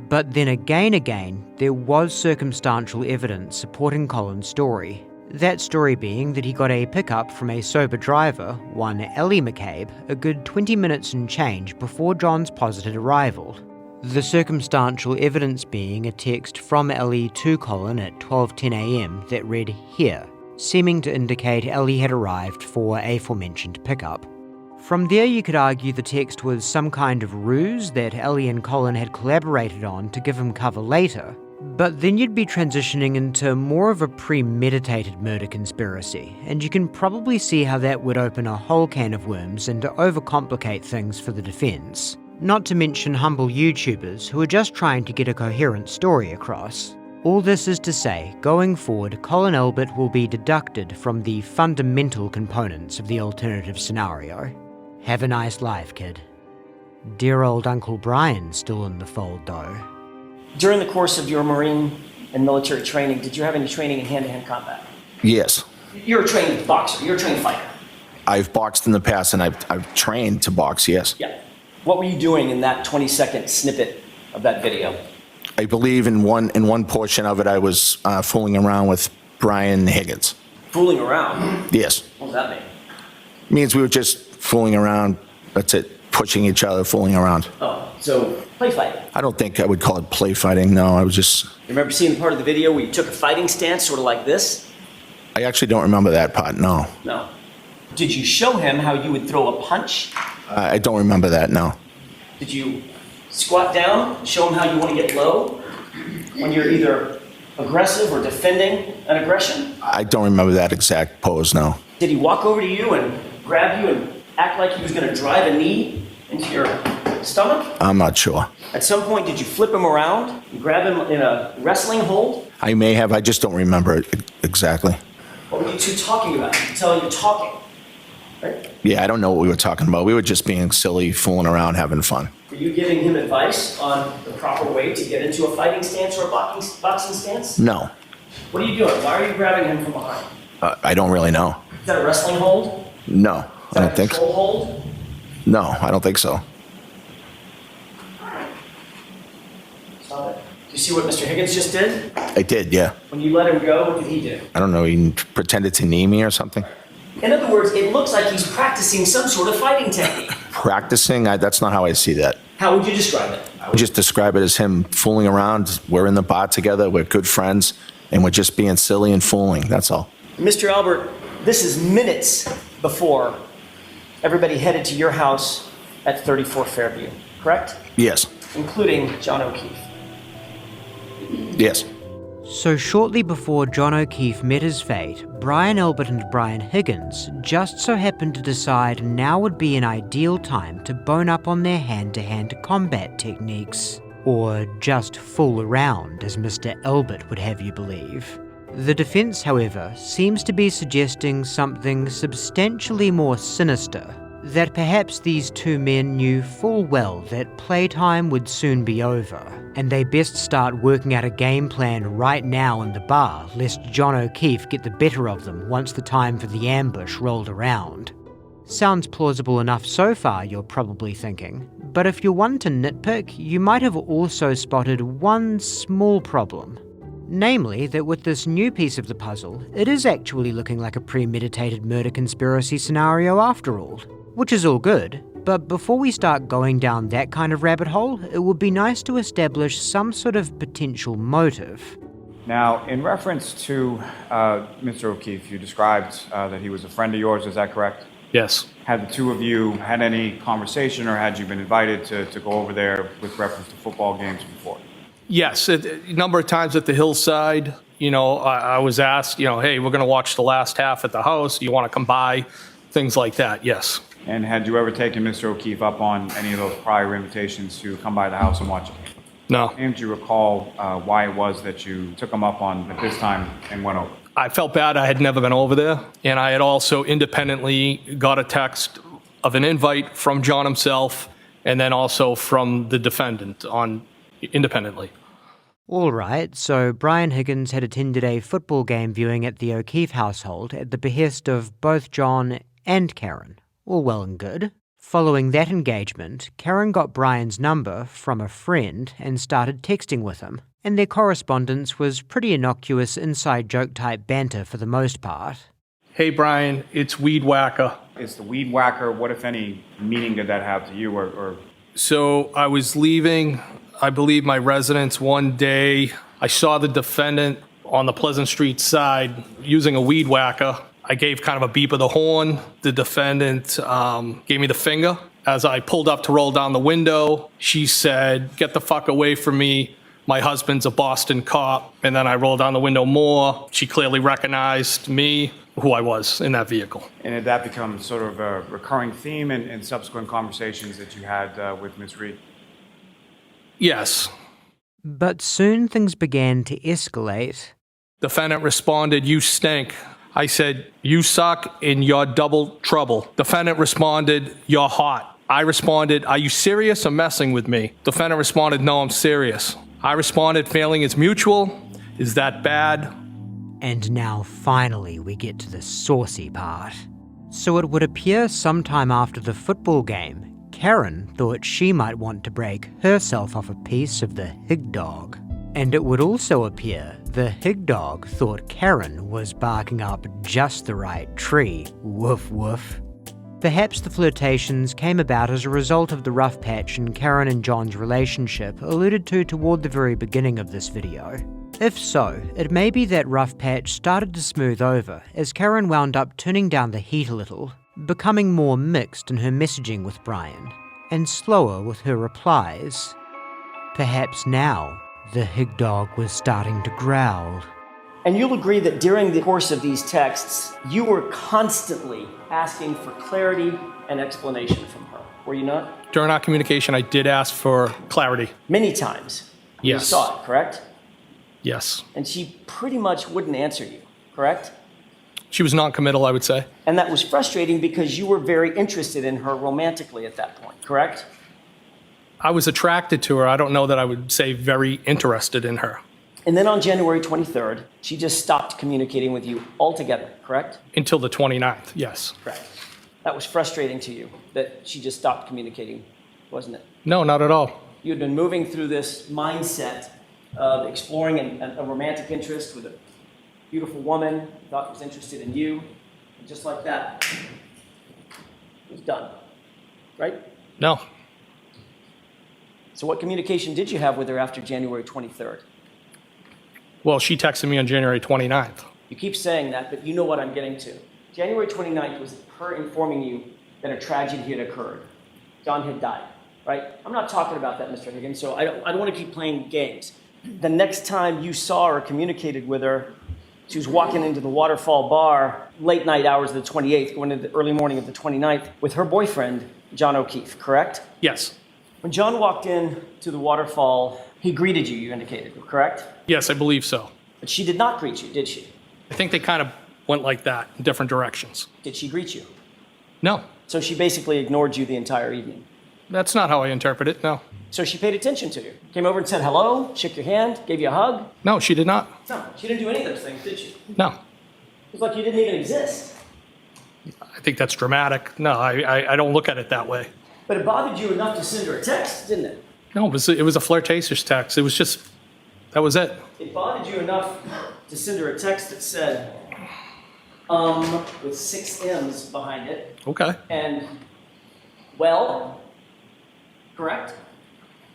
But then again, there was circumstantial evidence supporting Colin's story. That story being that he got a pickup from a sober driver, one Ellie McCabe, a good 20 minutes and change before John's posited arrival. The circumstantial evidence being a text from Ellie to Colin at 12:10 a.m. that read "here," seeming to indicate Ellie had arrived for a aforementioned pickup. From there you could argue the text was some kind of ruse that Ellie and Colin had collaborated on to give him cover later, but then you'd be transitioning into more of a premeditated murder conspiracy, and you can probably see how that would open a whole can of worms and to overcomplicate things for the defense. Not to mention humble YouTubers who are just trying to get a coherent story across. All this is to say, going forward, Colin Elbert will be deducted from the fundamental components of the alternative scenario. Have a nice life, kid. Dear old Uncle Brian's still in the fold, though. During the course of your Marine and military training, did you have any training in hand-to-hand combat? Yes. You're a trained boxer. You're a trained fighter. I've boxed in the past, and I've trained to box, yes. Yeah. What were you doing in that 20-second snippet of that video? I believe in one portion of it, I was fooling around with Brian Higgins. Fooling around? Yes. What does that mean? It means we were just fooling around. That's it. Pushing each other, fooling around. Oh, so play fighting. I don't think I would call it play fighting. No, I was just... You remember seeing the part of the video where you took a fighting stance, sort of like this? I actually don't remember that part, no. No. Did you show him how you would throw a punch? I don't remember that, no. Did you squat down, show him how you want to get low when you're either aggressive or defending an aggression? I don't remember that exact pose, no. Did he walk over to you and grab you and act like he was going to drive a knee into your stomach? I'm not sure. At some point, did you flip him around and grab him in a wrestling hold? I may have, I just don't remember it exactly. What were you two talking about? You can tell you're talking, right? Yeah, I don't know what we were talking about. We were just being silly, fooling around, having fun. Were you giving him advice on the proper way to get into a fighting stance or a boxing stance? No. What are you doing? Why are you grabbing him from behind? I don't really know. Is that a wrestling hold? No, I don't think so. Control hold? No, I don't think so. Stop it. Do you see what Mr. Higgins just did? I did, yeah. When you let him go, what did he do? I don't know, he pretended to knee me or something. In other words, it looks like he's practicing some sort of fighting technique. Practicing? That's not how I see that. How would you describe it? I would just describe it as him fooling around. We're in the bar together, we're good friends, and we're just being silly and fooling, that's all. Mr. Albert, this is minutes before everybody headed to your house at 34 Fairview, correct? Yes. Including John O'Keefe. Yes. So shortly before John O'Keefe met his fate, Brian Elbert and Brian Higgins just so happened to decide now would be an ideal time to bone up on their hand-to-hand combat techniques. Or just fool around, as Mr. Elbert would have you believe. The defense, however, seems to be suggesting something substantially more sinister, that perhaps these two men knew full well that playtime would soon be over, and they best start working out a game plan right now in the bar, lest John O'Keefe get the better of them once the time for the ambush rolled around. Sounds plausible enough so far, you're probably thinking, but if you're one to nitpick, you might have also spotted one small problem. Namely, that with this new piece of the puzzle, it is actually looking like a premeditated murder conspiracy scenario after all. Which is all good, but before we start going down that kind of rabbit hole, it would be nice to establish some sort of potential motive. Now, in reference to Mr. O'Keefe, you described that he was a friend of yours, is that correct? Yes. Had the two of you had any conversation, or had you been invited to go over there with reference to football games before? Yes, a number of times at the hillside, I was asked, hey, we're going to watch the last half at the house. Do you want to come by? Things like that, yes. And had you ever taken Mr. O'Keefe up on any of those prior invitations to come by the house and watch it? No. And do you recall why it was that you took him up on at this time and went over? I felt bad I had never been over there, and I had also independently got a text of an invite from John himself, and then also from the defendant independently. All right, so Brian Higgins had attended a football game viewing at the O'Keefe household at the behest of both John and Karen. All well and good. Following that engagement, Karen got Brian's number from a friend and started texting with him, and their correspondence was pretty innocuous inside joke type banter for the most part. Hey Brian, it's Weed Whacker. It's the weed whacker. What, if any, meaning did that have to you? Or So I was leaving, I believe, my residence one day. I saw the defendant on the Pleasant Street side using a weed whacker. I gave kind of a beep of the horn. The defendant gave me the finger. As I pulled up to roll down the window, she said, "Get the fuck away from me. My husband's a Boston cop." And then I rolled down the window more. She clearly recognized me, who I was in that vehicle. and did that become sort of a recurring theme in subsequent conversations that you had with Ms. Reed? Yes. But soon things began to escalate. Defendant responded, "You stink." I said, "You suck and you're double trouble." Defendant responded, "You're hot." I responded, "Are you serious or messing with me?" Defendant responded, "No, I'm serious." I responded, "Feeling is mutual. Is that bad?" And now finally we get to the saucy part. So it would appear sometime after the football game, Karen thought she might want to break herself off a piece of the hig dog. And it would also appear the hig dog thought Karen was barking up just the right tree. Woof woof. Perhaps the flirtations came about as a result of the rough patch in Karen and John's relationship alluded to toward the very beginning of this video. If so, it may be that rough patch started to smooth over as Karen wound up turning down the heat a little, becoming more mixed in her messaging with Brian, and slower with her replies. Perhaps now, the hig dog was starting to growl. And you'll agree that during the course of these texts, you were constantly asking for clarity and explanation from her, were you not? During our communication, I did ask for clarity. Many times. Yes. You saw it, correct? Yes. And she pretty much wouldn't answer you, correct? She was non-committal, I would say. And that was frustrating because you were very interested in her romantically at that point, correct? I was attracted to her. I don't know that I would say very interested in her. And then on January 23rd, she just stopped communicating with you altogether, correct? Until the 29th, yes. Correct. That was frustrating to you, that she just stopped communicating, wasn't it? No, not at all. You had been moving through this mindset of exploring a romantic interest with a beautiful woman who thought was interested in you. And just like that, it was done, right? No. So what communication did you have with her after January 23rd? Well, she texted me on January 29th. You keep saying that, but you know what I'm getting to. January 29th was her informing you that a tragedy had occurred. John had died, right? I'm not talking about that, Mr. Higgins, so I don't want to keep playing games. The next time you saw or communicated with her, she was walking into the Waterfall Bar, late night hours of the 28th, going into the early morning of the 29th, with her boyfriend, John O'Keefe, correct? Yes. When John walked in to the Waterfall, he greeted you, you indicated, correct? Yes, I believe so. But she did not greet you, did she? I think they kind of went like that in different directions. Did she greet you? No. So she basically ignored you the entire evening? That's not how I interpret it, no. So she paid attention to you? Came over and said hello, shook your hand, gave you a hug? No, she did not. No, she didn't do any of those things, did she? No. It was like you didn't even exist. I think that's dramatic. No, I don't look at it that way. But it bothered you enough to send her a text, didn't it? No, it was a flirtatious text. It was just, that was it. It bothered you enough to send her a text that said, with 6 M's behind it. Okay. And, well, correct?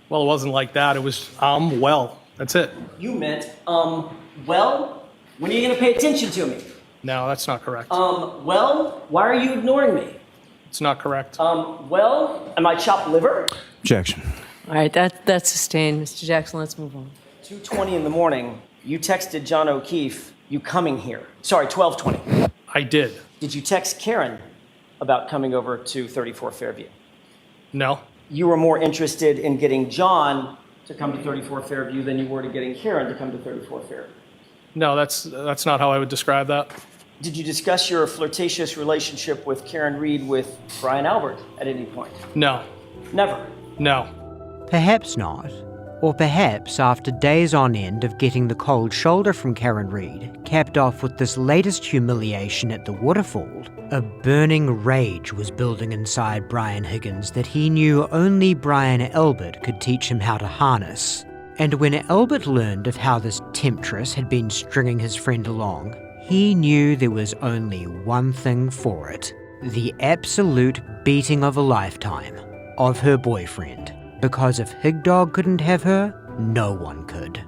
Well, it wasn't like that. It was, well, that's it. You meant, well, when are you going to pay attention to me? No, that's not correct. Well, why are you ignoring me? It's not correct. Well, am I chopped liver? Objection. All right, that's sustained. Mr. Jackson, let's move on. 2:20 in the morning, you texted John O'Keefe, you coming here. Sorry, 12:20. I did. Did you text Karen about coming over to 34 Fairview? No. You were more interested in getting John to come to 34 Fairview than you were to getting Karen to come to 34 Fairview. No, that's not how I would describe that. Did you discuss your flirtatious relationship with Karen Reed with Brian Albert at any point? No. Never? No. Perhaps not. Or perhaps after days on end of getting the cold shoulder from Karen Reid, capped off with this latest humiliation at the waterfall, a burning rage was building inside Brian Higgins that he knew only Brian Albert could teach him how to harness. And when Albert learned of how this temptress had been stringing his friend along, he knew there was only one thing for it: the absolute beating of a lifetime of her boyfriend. Because if Higdog couldn't have her, no one could.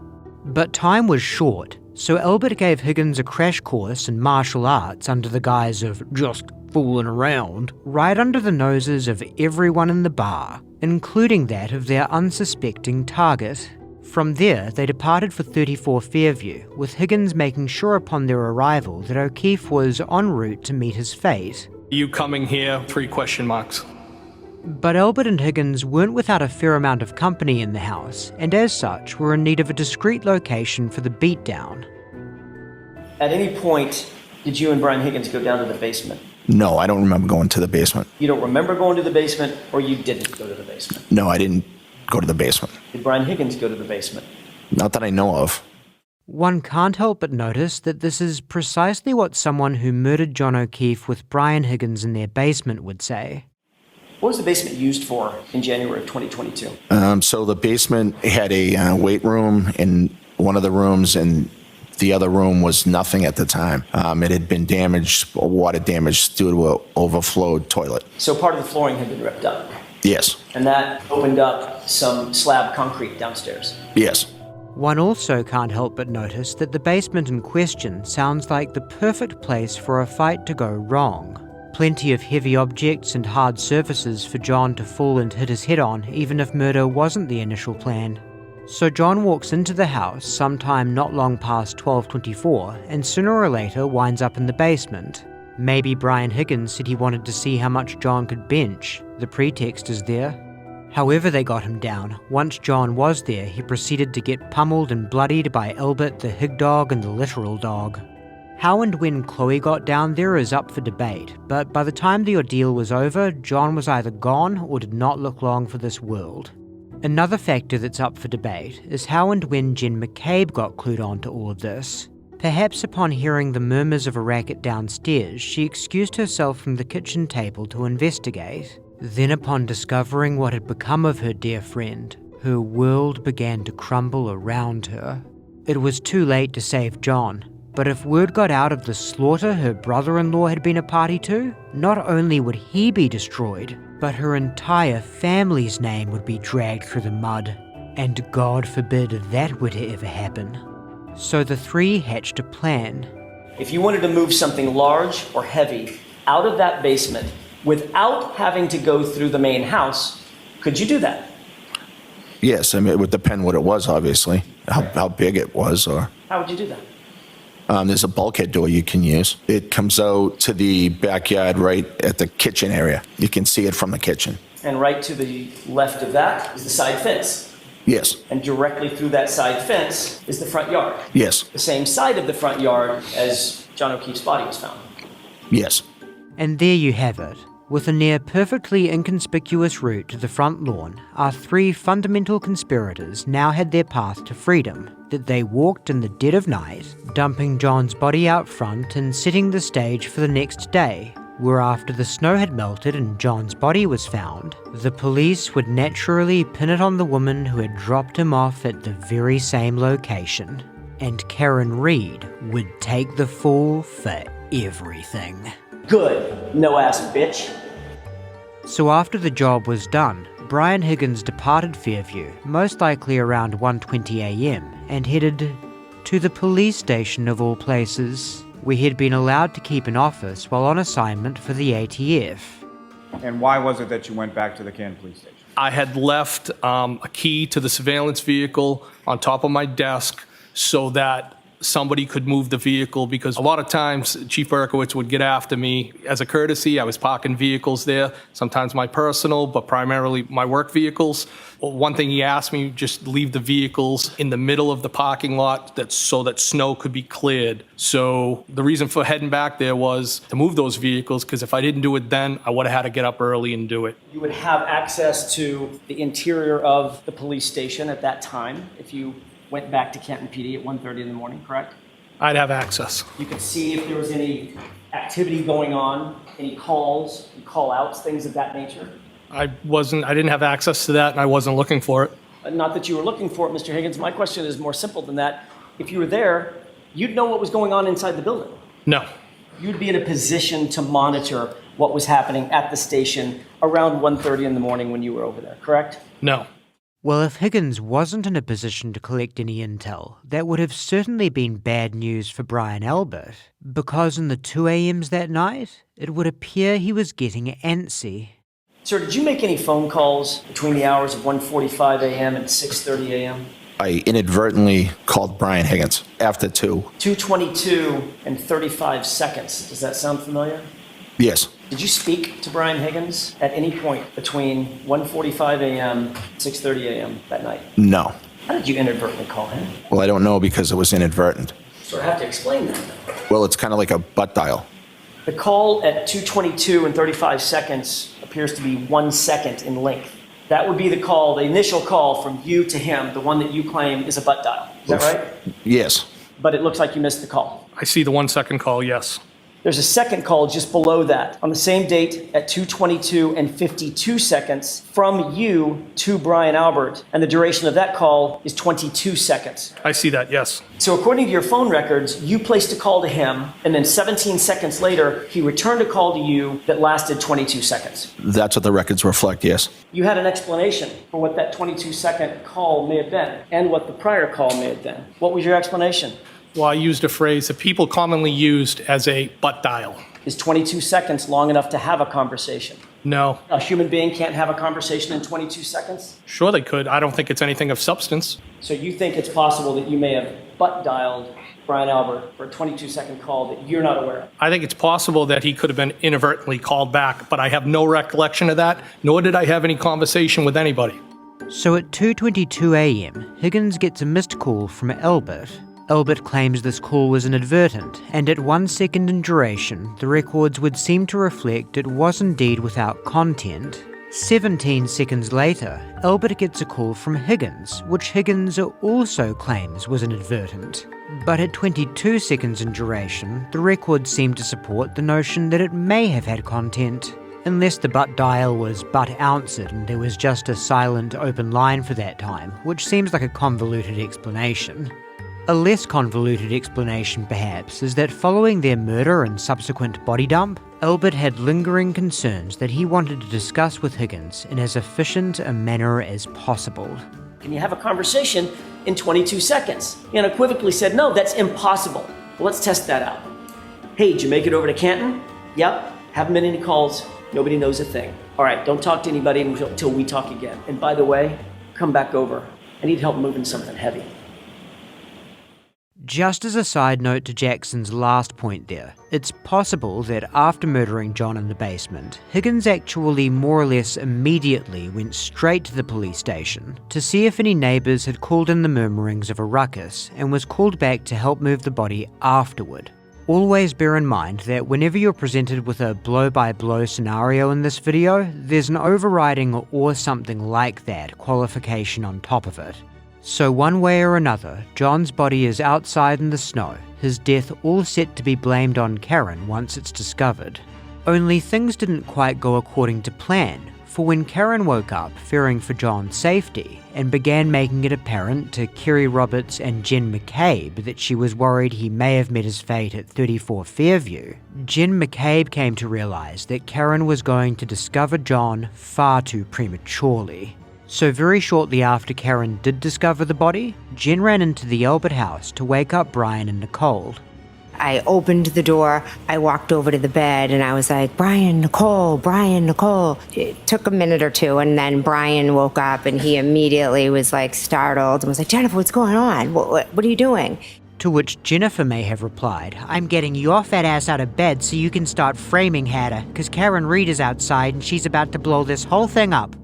But time was short, so Albert gave Higgins a crash course in martial arts under the guise of just fooling around, right under the noses of everyone in the bar, including that of their unsuspecting target. From there, they departed for 34 Fairview, with Higgins making sure upon their arrival that O'Keefe was en route to meet his fate. You coming here? 3 question marks. But Albert and Higgins weren't without a fair amount of company in the house, and as such were in need of a discreet location for the beatdown. At any point, did you and Brian Higgins go down to the basement? No, I don't remember going to the basement. You don't remember going to the basement, or you didn't go to the basement? No, I didn't go to the basement. Did Brian Higgins go to the basement? Not that I know of. One can't help but notice that this is precisely what someone who murdered John O'Keefe with Brian Higgins in their basement would say. What was the basement used for in January of 2022? So the basement had a weight room in one of the rooms, and the other room was nothing at the time. It had been damaged, water damage due to an overflowed toilet. So part of the flooring had been ripped up? Yes. And that opened up some slab concrete downstairs? Yes. One also can't help but notice that the basement in question sounds like the perfect place for a fight to go wrong. Plenty of heavy objects and hard surfaces for John to fall and hit his head on, even if murder wasn't the initial plan. So John walks into the house sometime not long past 12:24, and sooner or later winds up in the basement. Maybe Brian Higgins said he wanted to see how much John could bench. The pretext is there. However they got him down, once John was there, he proceeded to get pummeled and bloodied by Albert, the Higdog, and the literal dog. How and when Chloe got down there is up for debate, but by the time the ordeal was over, John was either gone or did not look long for this world. Another factor that's up for debate is how and when Jen McCabe got clued on to all of this. Perhaps upon hearing the murmurs of a racket downstairs, she excused herself from the kitchen table to investigate. Then upon discovering what had become of her dear friend, her world began to crumble around her. It was too late to save John. But if word got out of the slaughter her brother-in-law had been a party to, not only would he be destroyed, but her entire family's name would be dragged through the mud. And God forbid that would ever happen. So the three hatched a plan. If you wanted to move something large or heavy out of that basement without having to go through the main house, could you do that? Yes, I mean, it would depend what it was, obviously, how big it was, or... How would you do that? There's a bulkhead door you can use. It comes out to the backyard right at the kitchen area. You can see it from the kitchen. And right to the left of that is the side fence. Yes. And directly through that side fence is the front yard. Yes. The same side of the front yard as John O'Keefe's body was found. Yes. And there you have it. With a near perfectly inconspicuous route to the front lawn, our three fundamental conspirators now had their path to freedom, that they walked in the dead of night, dumping John's body out front and setting the stage for the next day, where after the snow had melted and John's body was found, the police would naturally pin it on the woman who had dropped him off at the very same location. And Karen Reid would take the fall for everything. Good. No ass bitch. So after the job was done, Brian Higgins departed Fairview, most likely around 1:20 a.m, and headed to the police station of all places, where he had been allowed to keep an office while on assignment for the ATF. And why was it that you went back to the Canton Police Station? I had left a key to the surveillance vehicle on top of my desk so that somebody could move the vehicle, because a lot of times Chief Berkowitz would get after me as a courtesy. I was parking vehicles there, sometimes my personal, but primarily my work vehicles. Well, one thing he asked me, just leave the vehicles in the middle of the parking lot so that snow could be cleared. So the reason for heading back there was to move those vehicles, because if I didn't do it then, I would have had to get up early and do it. You would have access to the interior of the police station at that time if you went back to Canton PD at 1:30 in the morning, correct? I'd have access. You could see if there was any activity going on, any calls, call-outs, things of that nature. I didn't have access to that, and I wasn't looking for it. Not that you were looking for it, Mr. Higgins. My question is more simple than that. If you were there, you'd know what was going on inside the building. No. You'd be in a position to monitor what was happening at the station around 1:30 in the morning when you were over there, correct? No. Well, if Higgins wasn't in a position to collect any intel, that would have certainly been bad news for Brian Albert, because in the 2 a.m.s that night, it would appear he was getting antsy. Sir, did you make any phone calls between the hours of 1:45 a.m. and 6:30 a.m.? I inadvertently called Brian Higgins after 2. 2:22 and 35 seconds. Does that sound familiar? Yes. Did you speak to Brian Higgins at any point between 1:45 a.m. and 6:30 a.m. that night? No. How did you inadvertently call him? Well, I don't know, because it was inadvertent. So I have to explain that. Well, it's kind of like a butt dial. The call at 2:22 and 35 seconds appears to be 1 second in length. That would be the call, the initial call from you to him, the one that you claim is a butt dial. Is that right? Yes. But it looks like you missed the call. I see the 1 second call, yes. There's a second call just below that on the same date at 2:22 and 52 seconds from you to Brian Albert, and the duration of that call is 22 seconds. I see that, yes. So according to your phone records, you placed a call to him, and then 17 seconds later, he returned a call to you that lasted 22 seconds. That's what the records reflect, yes. You had an explanation for what that 22-second call may have been, and what the prior call may have been. What was your explanation? Well, I used a phrase that people commonly used as a butt dial. Is 22 seconds long enough to have a conversation? No. A human being can't have a conversation in 22 seconds? Sure they could. I don't think it's anything of substance. So you think it's possible that you may have butt dialed Brian Albert for a 22-second call that you're not aware of? I think it's possible that he could have been inadvertently called back, but I have no recollection of that, nor did I have any conversation with anybody. So at 2:22 a.m., Higgins gets a missed call from Albert. Albert claims this call was inadvertent, and at 1 second in duration, the records would seem to reflect it was indeed without content. 17 seconds later, Albert gets a call from Higgins, which Higgins also claims was inadvertent. But at 22 seconds in duration, the records seem to support the notion that it may have had content, unless the butt dial was butt ounced and there was just a silent open line for that time, which seems like a convoluted explanation. A less convoluted explanation, perhaps, is that following their murder and subsequent body dump, Albert had lingering concerns that he wanted to discuss with Higgins in as efficient a manner as possible. Can you have a conversation in 22 seconds? He unequivocally said, no, that's impossible. Well, let's test that out. Hey, did you make it over to Canton? Yep. Haven't been any calls. Nobody knows a thing. All right, don't talk to anybody until we talk again. And by the way, come back over. I need help moving something heavy. Just as a side note to Jackson's last point there, it's possible that after murdering John in the basement, Higgins actually more or less immediately went straight to the police station to see if any neighbours had called in the murmurings of a ruckus and was called back to help move the body afterward. Always bear in mind that whenever you're presented with a blow-by-blow scenario in this video, there's an overriding or something like that qualification on top of it. So one way or another, John's body is outside in the snow, his death all set to be blamed on Karen once it's discovered. Only things didn't quite go according to plan, for when Karen woke up fearing for John's safety and began making it apparent to Kerry Roberts and Jen McCabe that she was worried he may have met his fate at 34 Fairview, Jen McCabe came to realise that Karen was going to discover John far too prematurely. So very shortly after Karen did discover the body, Jen ran into the Albert house to wake up Brian and Nicole. I opened the door, I walked over to the bed, and I was like, Brian, Nicole, Brian, Nicole. It took a minute or two, and then Brian woke up, and he immediately was like startled and was like, Jennifer, what's going on? What are you doing? To which Jennifer may have replied, "I'm getting your fat ass out of bed so you can start framing Hatter, because Karen Reed is outside and she's about to blow this whole thing up."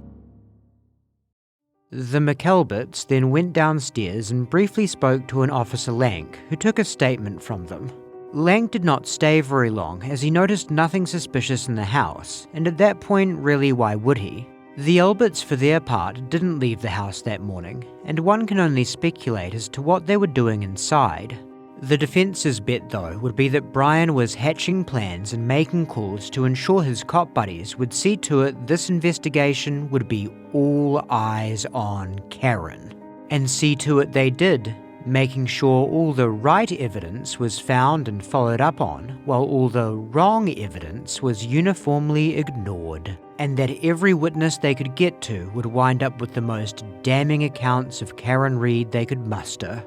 The McKelberts then went downstairs and briefly spoke to an Officer Lank, who took a statement from them. Lank did not stay very long as he noticed nothing suspicious in the house, and at that point, really, why would he? The Alberts, for their part, didn't leave the house that morning, and one can only speculate as to what they were doing inside. The defence's bet, though, would be that Brian was hatching plans and making calls to ensure his cop buddies would see to it this investigation would be all eyes on Karen. And see to it they did, making sure all the right evidence was found and followed up on, while all the wrong evidence was uniformly ignored, and that every witness they could get to would wind up with the most damning accounts of Karen Reed they could muster.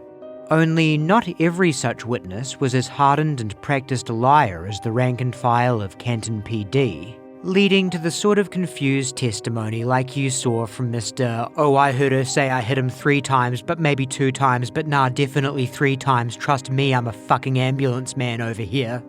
Only not every such witness was as hardened and practiced a liar as the rank and file of Canton PD, leading to the sort of confused testimony like you saw from Mr. "Oh, I heard her say I hit him 3 times, but maybe 2 times, but nah, definitely 3 times, trust me, I'm a fucking ambulance man over here."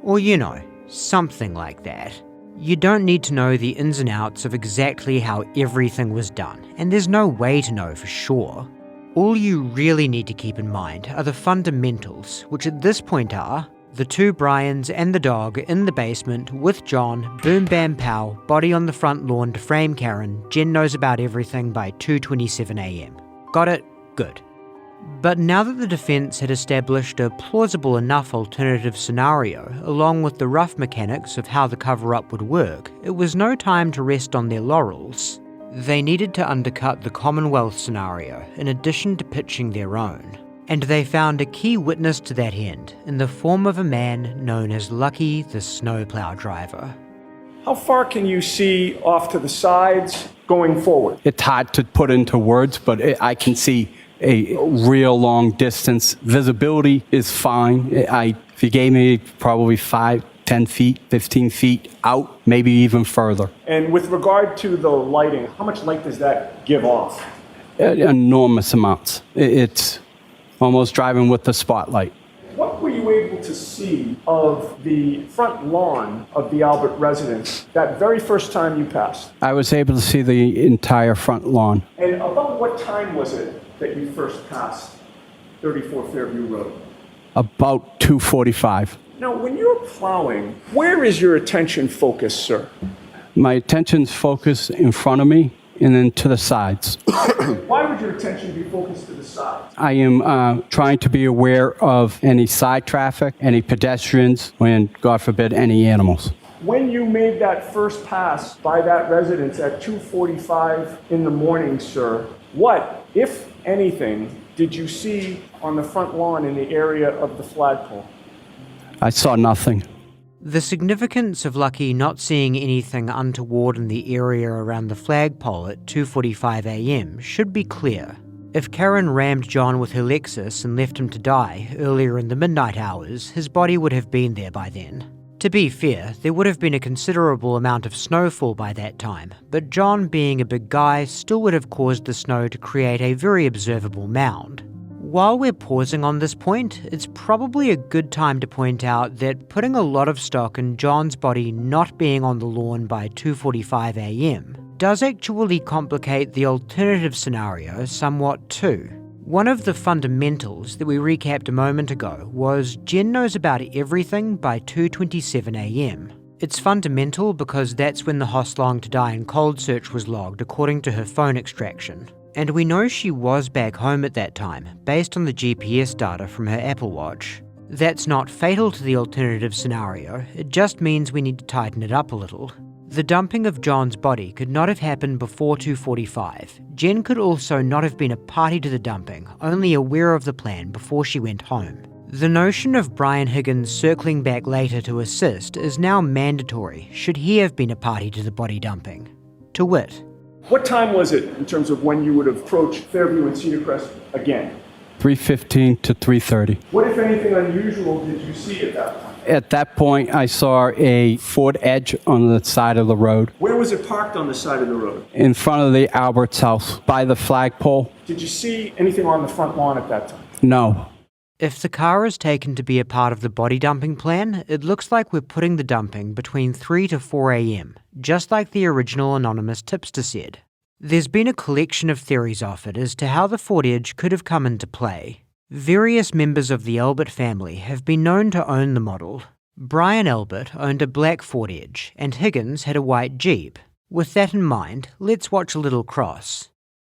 Or you know, something like that. You don't need to know the ins and outs of exactly how everything was done, and there's no way to know for sure. All you really need to keep in mind are the fundamentals, which at this point are the 2 Bryans and the dog in the basement with John, boom bam pow, body on the front lawn to frame Karen, Jen knows about everything by 2:27 a.m. Got it? Good. But now that the defense had established a plausible enough alternative scenario, along with the rough mechanics of how the cover-up would work, it was no time to rest on their laurels. They needed to undercut the Commonwealth scenario in addition to pitching their own. And they found a key witness to that end in the form of a man known as Lucky the snowplow driver. How far can you see off to the sides going forward? It's hard to put into words, but I can see a real long distance. Visibility is fine. If you gave me probably 5, 10 feet, 15 feet out, maybe even further. And with regard to the lighting, how much light does that give off? Enormous amounts. It's almost driving with the spotlight. What were you able to see of the front lawn of the Albert residence that very first time you passed? I was able to see the entire front lawn. And about what time was it that you first passed 34 Fairview Road? About 2:45. Now, when you're plowing, where is your attention focused, sir? My attention's focused in front of me and then to the sides. Why would your attention be focused to the sides? I am trying to be aware of any side traffic, any pedestrians, and God forbid, any animals. When you made that first pass by that residence at 2:45 in the morning, sir, what, if anything, did you see on the front lawn in the area of the flagpole? I saw nothing. The significance of Lucky not seeing anything untoward in the area around the flagpole at 2:45 a.m. should be clear. If Karen rammed John with her Lexus and left him to die earlier in the midnight hours, his body would have been there by then. To be fair, there would have been a considerable amount of snowfall by that time, but John, being a big guy, still would have caused the snow to create a very observable mound. While we're pausing on this point, it's probably a good time to point out that putting a lot of stock in John's body not being on the lawn by 2:45 a.m. does actually complicate the alternative scenario somewhat too. One of the fundamentals that we recapped a moment ago was Jen knows about everything by 2:27 a.m. It's fundamental because that's when the Hostlong to Die in Cold search was logged according to her phone extraction. And we know she was back home at that time, based on the GPS data from her Apple Watch. That's not fatal to the alternative scenario, it just means we need to tighten it up a little. The dumping of John's body could not have happened before 2:45. Jen could also not have been a party to the dumping, only aware of the plan before she went home. The notion of Brian Higgins circling back later to assist is now mandatory should he have been a party to the body dumping. To wit, what time was it in terms of when you would have approached Fairview and Cedar Crest again? 3:15 to 3:30. What, if anything, unusual did you see at that point? At that point, I saw a Ford Edge on the side of the road. Where was it parked on the side of the road? In front of the Albert's house, by the flagpole. Did you see anything on the front lawn at that time? No. If the car is taken to be a part of the body dumping plan, it looks like we're putting the dumping between 3 to 4 a.m., just like the original anonymous tipster said. There's been a collection of theories offered as to how the footage could have come into play. Various members of the Albert family have been known to own the model. Brian Albert owned a black Ford Edge, and Higgins had a white Jeep. With that in mind, let's watch a little cross.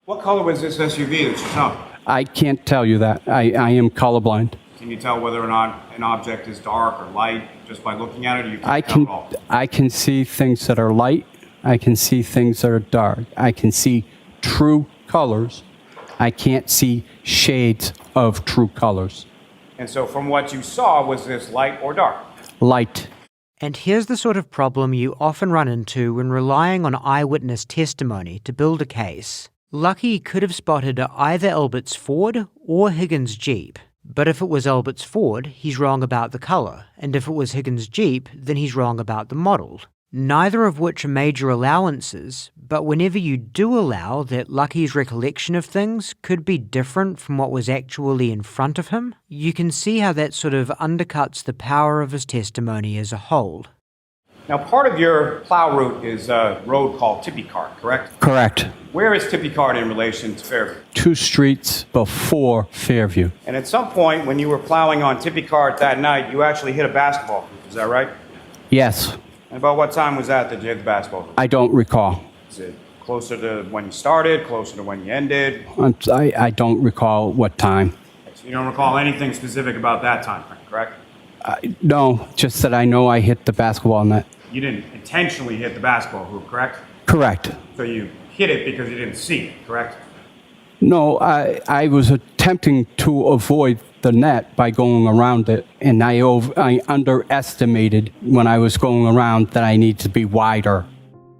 What color was this SUV that you saw? I can't tell you that. I am colorblind. Can you tell whether or not an object is dark or light just by looking at it, or you can't tell at all? I can see things that are light. I can see things that are dark. I can see true colors. I can't see shades of true colors. And so from what you saw, was this light or dark? Light. And here's the sort of problem you often run into when relying on eyewitness testimony to build a case. Lucky could have spotted either Albert's Ford or Higgins' Jeep. But if it was Albert's Ford, he's wrong about the colour, and if it was Higgins' Jeep, then he's wrong about the model. Neither of which are major allowances, but whenever you do allow that Lucky's recollection of things could be different from what was actually in front of him, you can see how that sort of undercuts the power of his testimony as a whole. Now, part of your plow route is a road called Tippy Cart, correct? Correct. Where is Tippy Cart in relation to Fairview? 2 streets before Fairview. And at some point, when you were plowing on Tippy Cart that night, you actually hit a basketball hoop. Is that right? Yes. And about what time was that you hit the basketball hoop? I don't recall. Is it closer to when you started, closer to when you ended? I don't recall what time. So you don't recall anything specific about that time frame, correct? No, just that I know I hit the basketball net. You didn't intentionally hit the basketball hoop, correct? Correct. So you hit it because you didn't see it, correct? No, I was attempting to avoid the net by going around it, and I underestimated when I was going around that I need to be wider.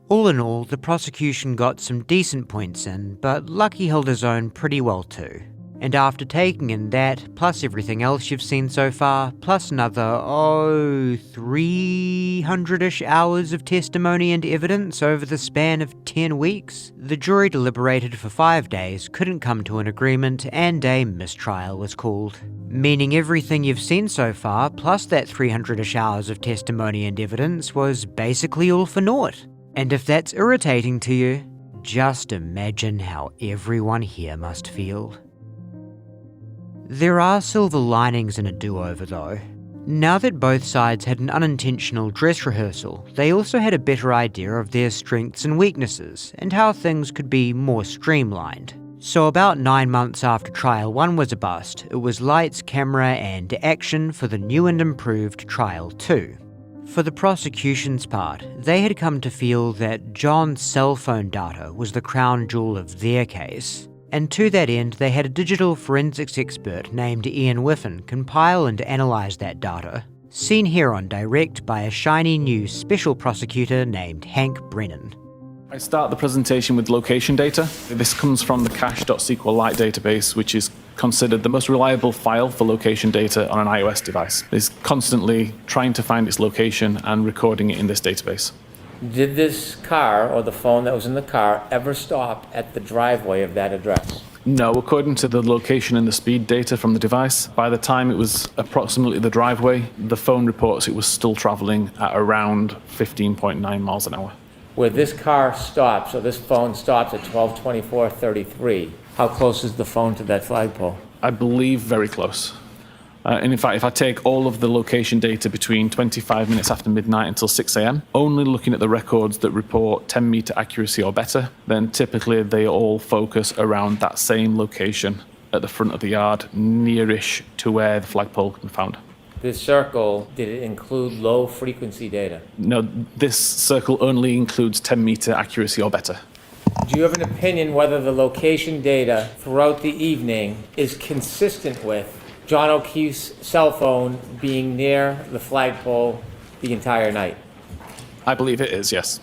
All in all, the prosecution got some decent points in, but Lucky held his own pretty well too. And after taking in that, plus everything else you've seen so far, plus another, 300-ish hours of testimony and evidence over the span of 10 weeks, the jury deliberated for 5 days, couldn't come to an agreement, and a mistrial was called. Meaning everything you've seen so far, plus that 300-ish hours of testimony and evidence, was basically all for naught. And if that's irritating to you, just imagine how everyone here must feel. There are silver linings in a do-over though. Now that both sides had an unintentional dress rehearsal, they also had a better idea of their strengths and weaknesses, and how things could be more streamlined. So about 9 months after Trial 1 was a bust, it was lights, camera, and action for the new and improved Trial 2. For the prosecution's part, they had come to feel that John's cell phone data was the crown jewel of their case. And to that end, they had a digital forensics expert named Ian Whiffen compile and analyse that data, seen here on Direct by a shiny new special prosecutor named Hank Brennan. I start the presentation with location data. This comes from the cache.sqlite database, which is considered the most reliable file for location data on an iOS device. It's constantly trying to find its location and recording it in this database. Did this car, or the phone that was in the car, ever stop at the driveway of that address? No, according to the location and the speed data from the device, by the time it was approximately the driveway, the phone reports it was still traveling at around 15.9 miles an hour. Where this car stops, or this phone stops at 12:24:33, how close is the phone to that flagpole? I believe very close. And in fact, if I take all of the location data between 25 minutes after midnight until 6 a.m., only looking at the records that report 10-meter accuracy or better, then typically they all focus around that same location at the front of the yard, nearish to where the flagpole can be found. This circle, did it include low-frequency data? No, this circle only includes 10-meter accuracy or better. Do you have an opinion whether the location data throughout the evening is consistent with John O'Keefe's cell phone being near the flagpole the entire night? I believe it is, yes.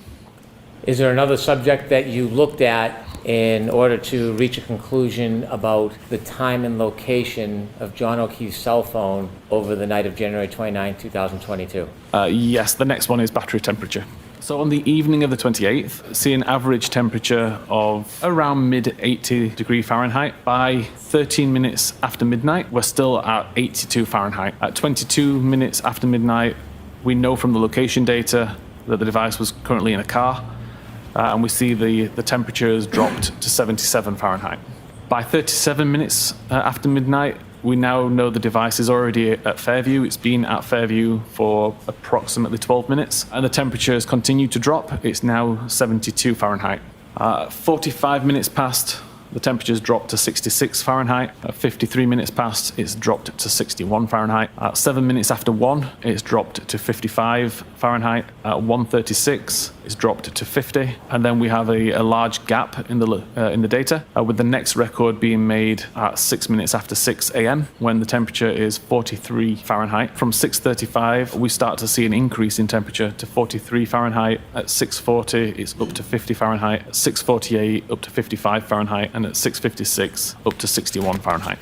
Is there another subject that you looked at in order to reach a conclusion about the time and location of John O'Keefe's cell phone over the night of January 29, 2022? Yes, the next one is battery temperature. So on the evening of the 28th, see an average temperature of around mid-80 degree Fahrenheit. By 13 minutes after midnight, we're still at 82 Fahrenheit. At 22 minutes after midnight, we know from the location data that the device was currently in a car, and we see the temperature has dropped to 77 Fahrenheit. By 37 minutes after midnight, we now know the device is already at Fairview. It's been at Fairview for approximately 12 minutes, and the temperature has continued to drop. It's now 72 Fahrenheit. 45 minutes past, the temperature's dropped to 66 Fahrenheit. At 53 minutes past, it's dropped to 61 Fahrenheit. At 7 minutes after 1, it's dropped to 55 Fahrenheit. At 1:36, it's dropped to 50. And then we have a large gap in the data, with the next record being made at 6 minutes after 6 a.m. when the temperature is 43 Fahrenheit. From 6:35, we start to see an increase in temperature to 43 Fahrenheit. At 6:40, it's up to 50 Fahrenheit. At 6:48, up to 55 Fahrenheit. And at 6:56, up to 61 Fahrenheit.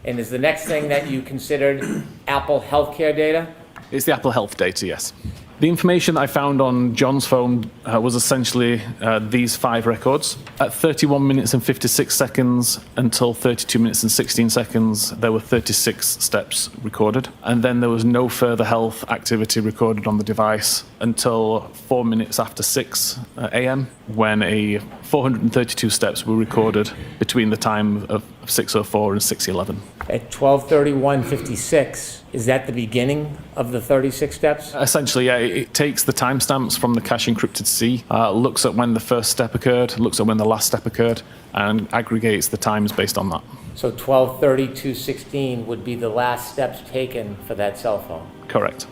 And is the next thing that you considered Apple healthcare data? It's the Apple Health data, yes. The information that I found on John's phone was essentially these 5 records. At 31 minutes and 56 seconds until 32 minutes and 16 seconds, there were 36 steps recorded. And then there was no further health activity recorded on the device until 4 minutes after 6 a.m. when 432 steps were recorded between the time of 6:04 and 6:11. At 12:31:56, is that the beginning of the 36 steps? Essentially, yeah, it takes the timestamps from the cache encrypted C, looks at when the first step occurred, looks at when the last step occurred, and aggregates the times based on that. So 12:32:16 would be the last steps taken for that cell phone? Correct.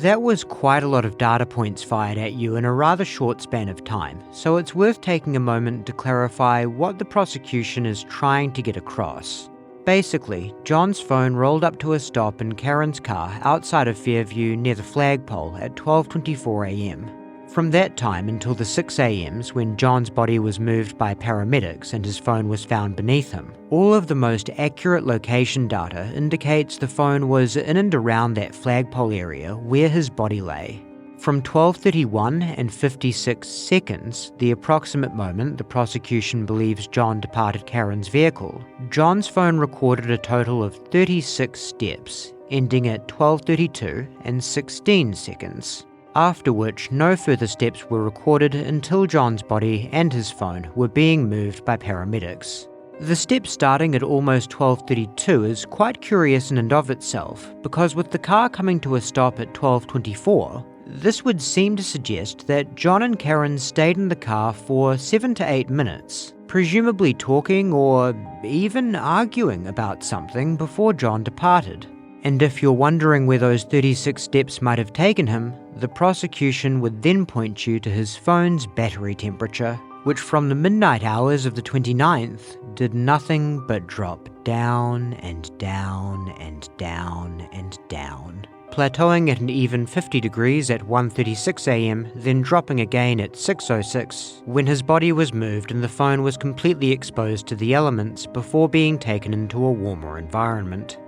That was quite a lot of data points fired at you in a rather short span of time, so it's worth taking a moment to clarify what the prosecution is trying to get across. Basically, John's phone rolled up to a stop in Karen's car outside of Fairview near the flagpole at 12:24 a.m. From that time until the 6 a.m.s when John's body was moved by paramedics and his phone was found beneath him, all of the most accurate location data indicates the phone was in and around that flagpole area where his body lay. From 12:31 and 56 seconds, the approximate moment the prosecution believes John departed Karen's vehicle, John's phone recorded a total of 36 steps, ending at 12:32 and 16 seconds. After which no further steps were recorded until John's body and his phone were being moved by paramedics. The step starting at almost 12:32 is quite curious in and of itself, because with the car coming to a stop at 12:24, this would seem to suggest that John and Karen stayed in the car for 7 to 8 minutes, presumably talking or even arguing about something before John departed. And if you're wondering where those 36 steps might have taken him, the prosecution would then point you to his phone's battery temperature, which from the midnight hours of the 29th did nothing but drop down and down and down and down, plateauing at an even 50 degrees at 1:36 a.m., then dropping again at 6:06, when his body was moved and the phone was completely exposed to the elements before being taken into a warmer environment.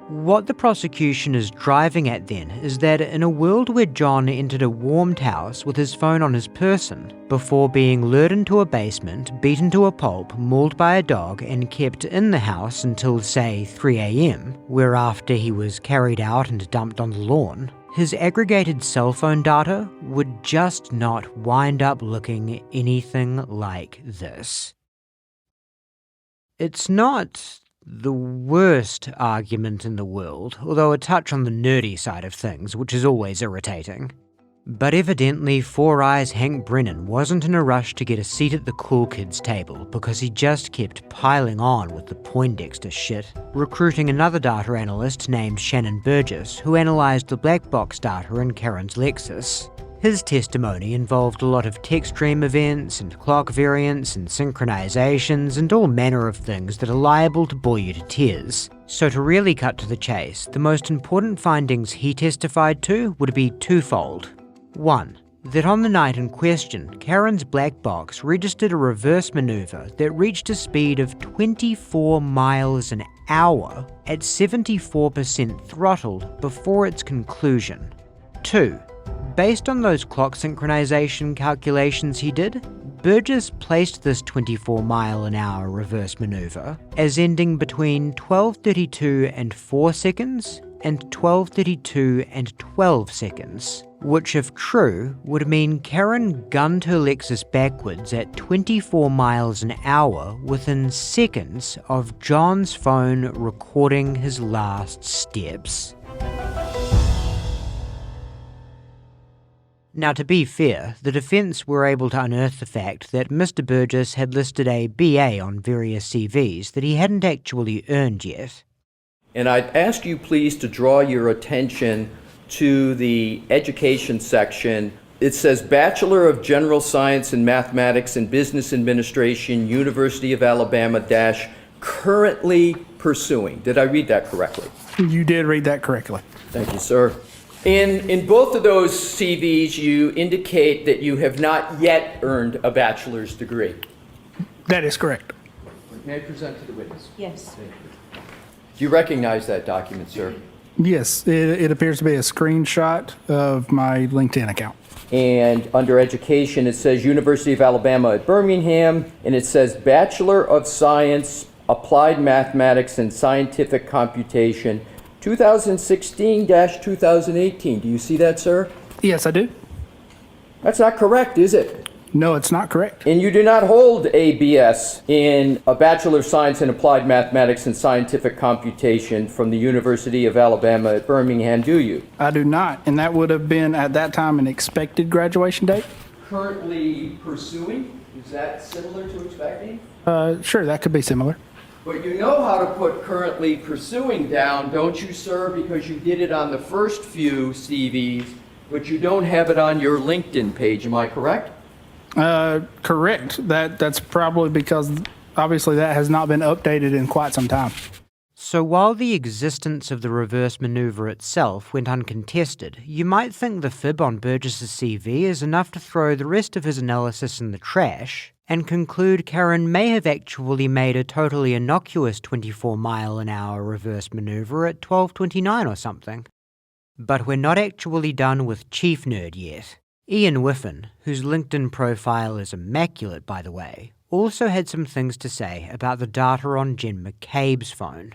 What the prosecution is driving at then is that in a world where John entered a warmed house with his phone on his person, before being lured into a basement, beaten to a pulp, mauled by a dog, and kept in the house until, say, 3 a.m., whereafter he was carried out and dumped on the lawn, his aggregated cell phone data would just not wind up looking anything like this. It's not the worst argument in the world, although a touch on the nerdy side of things, which is always irritating. But evidently, Four Eyes Hank Brennan wasn't in a rush to get a seat at the cool kids table because he just kept piling on with the Poindexter shit, recruiting another data analyst named Shannon Burgess, who analysed the black box data in Karen's Lexus. His testimony involved a lot of text stream events and clock variants and synchronizations and all manner of things that are liable to bore you to tears. So to really cut to the chase, the most important findings he testified to would be twofold. 1. That on the night in question, Karen's black box registered a reverse maneuver that reached a speed of 24 miles an hour at 74% throttled before its conclusion. 2. Based on those clock synchronization calculations he did, Burgess placed this 24-mile-an-hour reverse maneuver as ending between 12:32 and 4 seconds and 12:32 and 12 seconds, which if true would mean Karen gunned her Lexus backwards at 24 miles an hour within seconds of John's phone recording his last steps. Now, to be fair, the defence were able to unearth the fact that Mr. Burgess had listed a BA on various CVs that he hadn't actually earned yet. And I'd ask you please to draw your attention to the education section. It says Bachelor of General Science in Mathematics and Business Administration, University of Alabama - currently pursuing. Did I read that correctly? You did read that correctly. Thank you, sir. In both of those CVs, you indicate that you have not yet earned a bachelor's degree. That is correct. May I present to the witness? Yes. Do you recognize that document, sir? Yes, it appears to be a screenshot of my LinkedIn account. And under education, it says University of Alabama at Birmingham, and it says Bachelor of Science, Applied Mathematics and Scientific Computation, 2016-2018. Do you see that, sir? Yes, I do. That's not correct, is it? No, it's not correct. And you do not hold a BS in a Bachelor of Science in Applied Mathematics and Scientific Computation from the University of Alabama at Birmingham, do you? I do not, and that would have been at that time an expected graduation date? Currently pursuing? Is that similar to expecting? Sure, that could be similar. But you know how to put currently pursuing down, don't you, sir? Because you did it on the first few CVs, but you don't have it on your LinkedIn page, am I correct? Correct. That's probably because obviously that has not been updated in quite some time. So while the existence of the reverse maneuver itself went uncontested, you might think the fib on Burgess's CV is enough to throw the rest of his analysis in the trash and conclude Karen may have actually made a totally innocuous 24-mile-an-hour reverse maneuver at 12:29 or something. But we're not actually done with Chief Nerd yet. Ian Whiffen, whose LinkedIn profile is immaculate by the way, also had some things to say about the data on Jen McCabe's phone.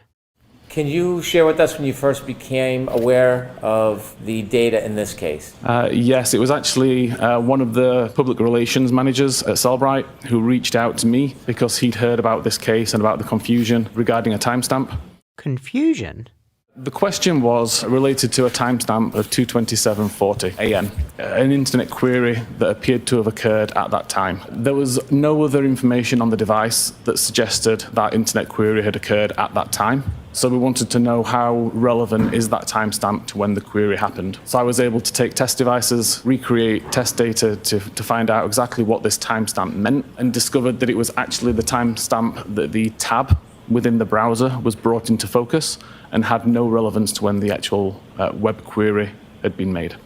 Can you share with us when you first became aware of the data in this case? Yes, it was actually one of the public relations managers at Cellbrite who reached out to me because he'd heard about this case and about the confusion regarding a timestamp. Confusion? The question was related to a timestamp of 2:27:40 a.m., an internet query that appeared to have occurred at that time. There was no other information on the device that suggested that internet query had occurred at that time. So we wanted to know how relevant is that timestamp to when the query happened. So I was able to take test devices, recreate test data to find out exactly what this timestamp meant, and discovered that it was actually the timestamp that the tab within the browser was brought into focus and had no relevance to when the actual web query had been made.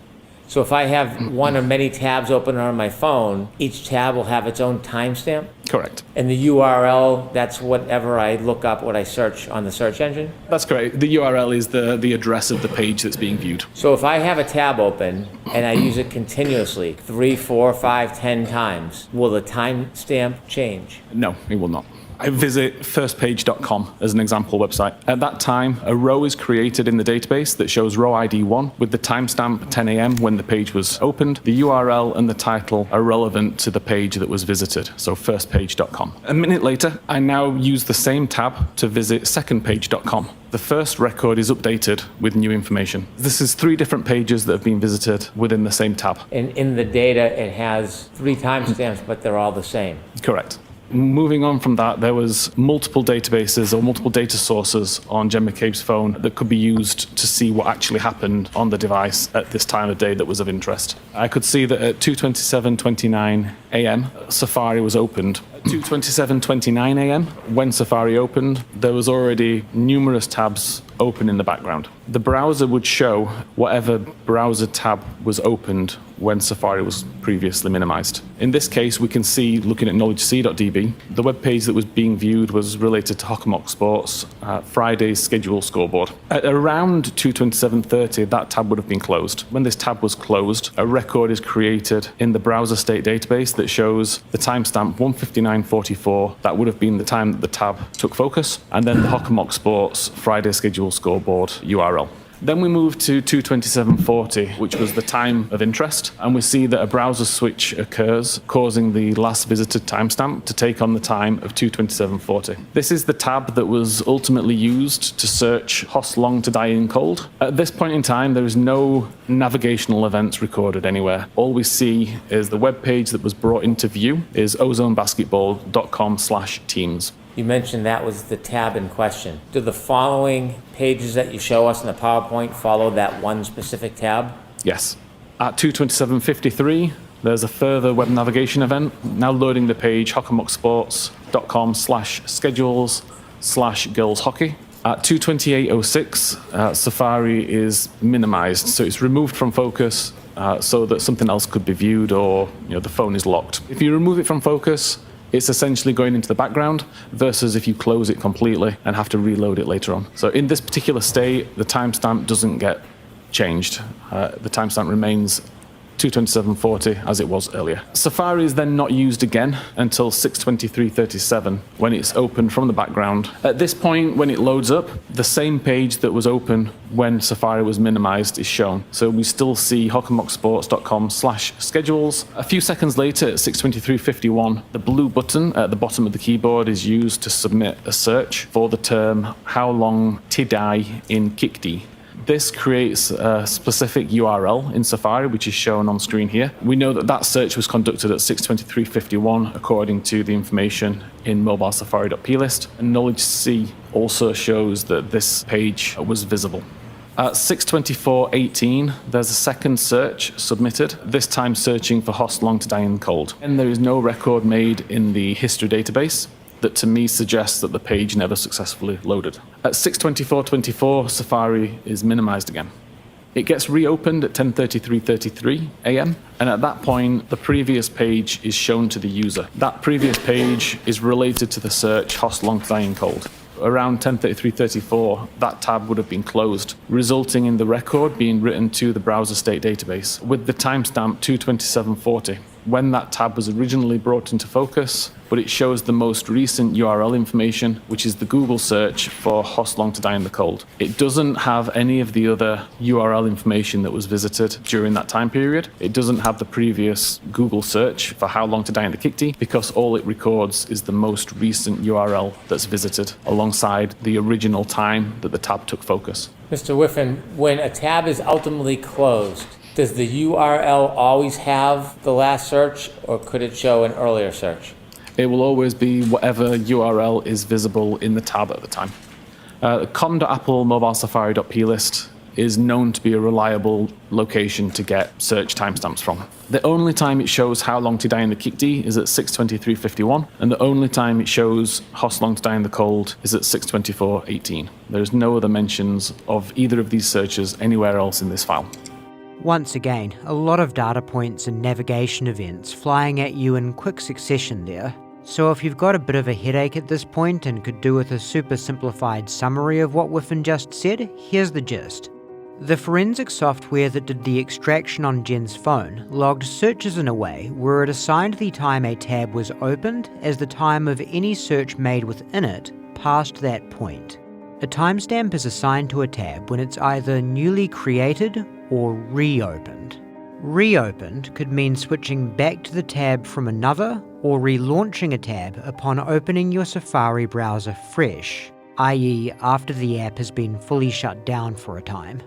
So if I have one or many tabs open on my phone, each tab will have its own timestamp? Correct. And the URL, that's whatever I look up, what I search on the search engine? That's correct. The URL is the address of the page that's being viewed. So if I have a tab open and I use it continuously, 3, 4, 5, 10 times, will the timestamp change? No, it will not. I visit firstpage.com as an example website. At that time, a row is created in the database that shows row ID 1 with the timestamp 10 a.m. when the page was opened. The URL and the title are relevant to the page that was visited, so firstpage.com. A minute later, I now use the same tab to visit secondpage.com. The first record is updated with new information. This is 3 different pages that have been visited within the same tab. And in the data, it has 3 timestamps, but they're all the same. Correct. Moving on from that, there was multiple databases or multiple data sources on Jen McCabe's phone that could be used to see what actually happened on the device at this time of day that was of interest. I could see that at 2:27:29 a.m., Safari was opened. 2:27:29 a.m., when Safari opened, there was already numerous tabs open in the background. The browser would show whatever browser tab was opened when Safari was previously minimized. In this case, we can see, looking at knowledgec.db, the web page that was being viewed was related to Hockomock Sports, Friday's schedule scoreboard. At around 2:27:30, that tab would have been closed. When this tab was closed, a record is created in the browser state database that shows the timestamp 1:59:44. That would have been the time that the tab took focus, and then the Hockomock Sports Friday schedule scoreboard URL. Then we move to 2:27:40, which was the time of interest, and we see that a browser switch occurs, causing the last visited timestamp to take on the time of 2:27:40. This is the tab that was ultimately used to search Hoss Long to Die in Cold. At this point in time, there is no navigational events recorded anywhere. All we see is the web page that was brought into view is ozonebasketball.com/teams. You mentioned that was the tab in question. Do the following pages that you show us in the PowerPoint follow that one specific tab? Yes. At 2:27:53, there's a further web navigation event, now loading the page hockomocksports.com/schedules/girls hockey. At 2:28:06, Safari is minimized, so it's removed from focus so that something else could be viewed, or the phone is locked. If you remove it from focus, it's essentially going into the background, versus if you close it completely and have to reload it later on. So in this particular state, the timestamp doesn't get changed. The timestamp remains 2:27:40 as it was earlier. Safari is then not used again until 6:23:37 when it's opened from the background. At this point, when it loads up, the same page that was open when Safari was minimized is shown. So we still see hockomocksports.com/schedules. A few seconds later, at 6:23:51, the blue button at the bottom of the keyboard is used to submit a search for the term "How long to die in Kikti." This creates a specific URL in Safari, which is shown on screen here. We know that that search was conducted at 6:23:51, according to the information in mobilesafari.plist. And knowledgec also shows that this page was visible. At 6:24:18, there's a second search submitted, this time searching for Hoss Long to Die in Cold. And there is no record made in the history database that to me suggests that the page never successfully loaded. At 6:24:24, Safari is minimized again. It gets reopened at 10:33:33 a.m. and at that point, the previous page is shown to the user. That previous page is related to the search Hoss Long to Die in Cold. Around 10:33:34, that tab would have been closed, resulting in the record being written to the browser state database with the timestamp 2:27:40. When that tab was originally brought into focus, but it shows the most recent URL information, which is the Google search for Hoss Long to Die in the Cold. It doesn't have any of the other URL information that was visited during that time period. It doesn't have the previous Google search for How Long to Die in the Kikti, because all it records is the most recent URL that's visited alongside the original time that the tab took focus. Mr. Whiffen, when a tab is ultimately closed, does the URL always have the last search, or could it show an earlier search? It will always be whatever URL is visible in the tab at the time. com.applemobilesafari.plist is known to be a reliable location to get search timestamps from. The only time it shows How Long to Die in the Kikti is at 6:23:51, and the only time it shows Hoss Long to Die in the Cold is at 6:24:18. There's no other mentions of either of these searches anywhere else in this file. Once again, a lot of data points and navigation events flying at you in quick succession there. So if you've got a bit of a headache at this point and could do with a super simplified summary of what Whiffen just said, here's the gist. The forensic software that did the extraction on Jen's phone logged searches in a way where it assigned the time a tab was opened as the time of any search made within it past that point. A timestamp is assigned to a tab when it's either newly created or reopened. Reopened could mean switching back to the tab from another or relaunching a tab upon opening your Safari browser fresh, i.e. after the app has been fully shut down for a time.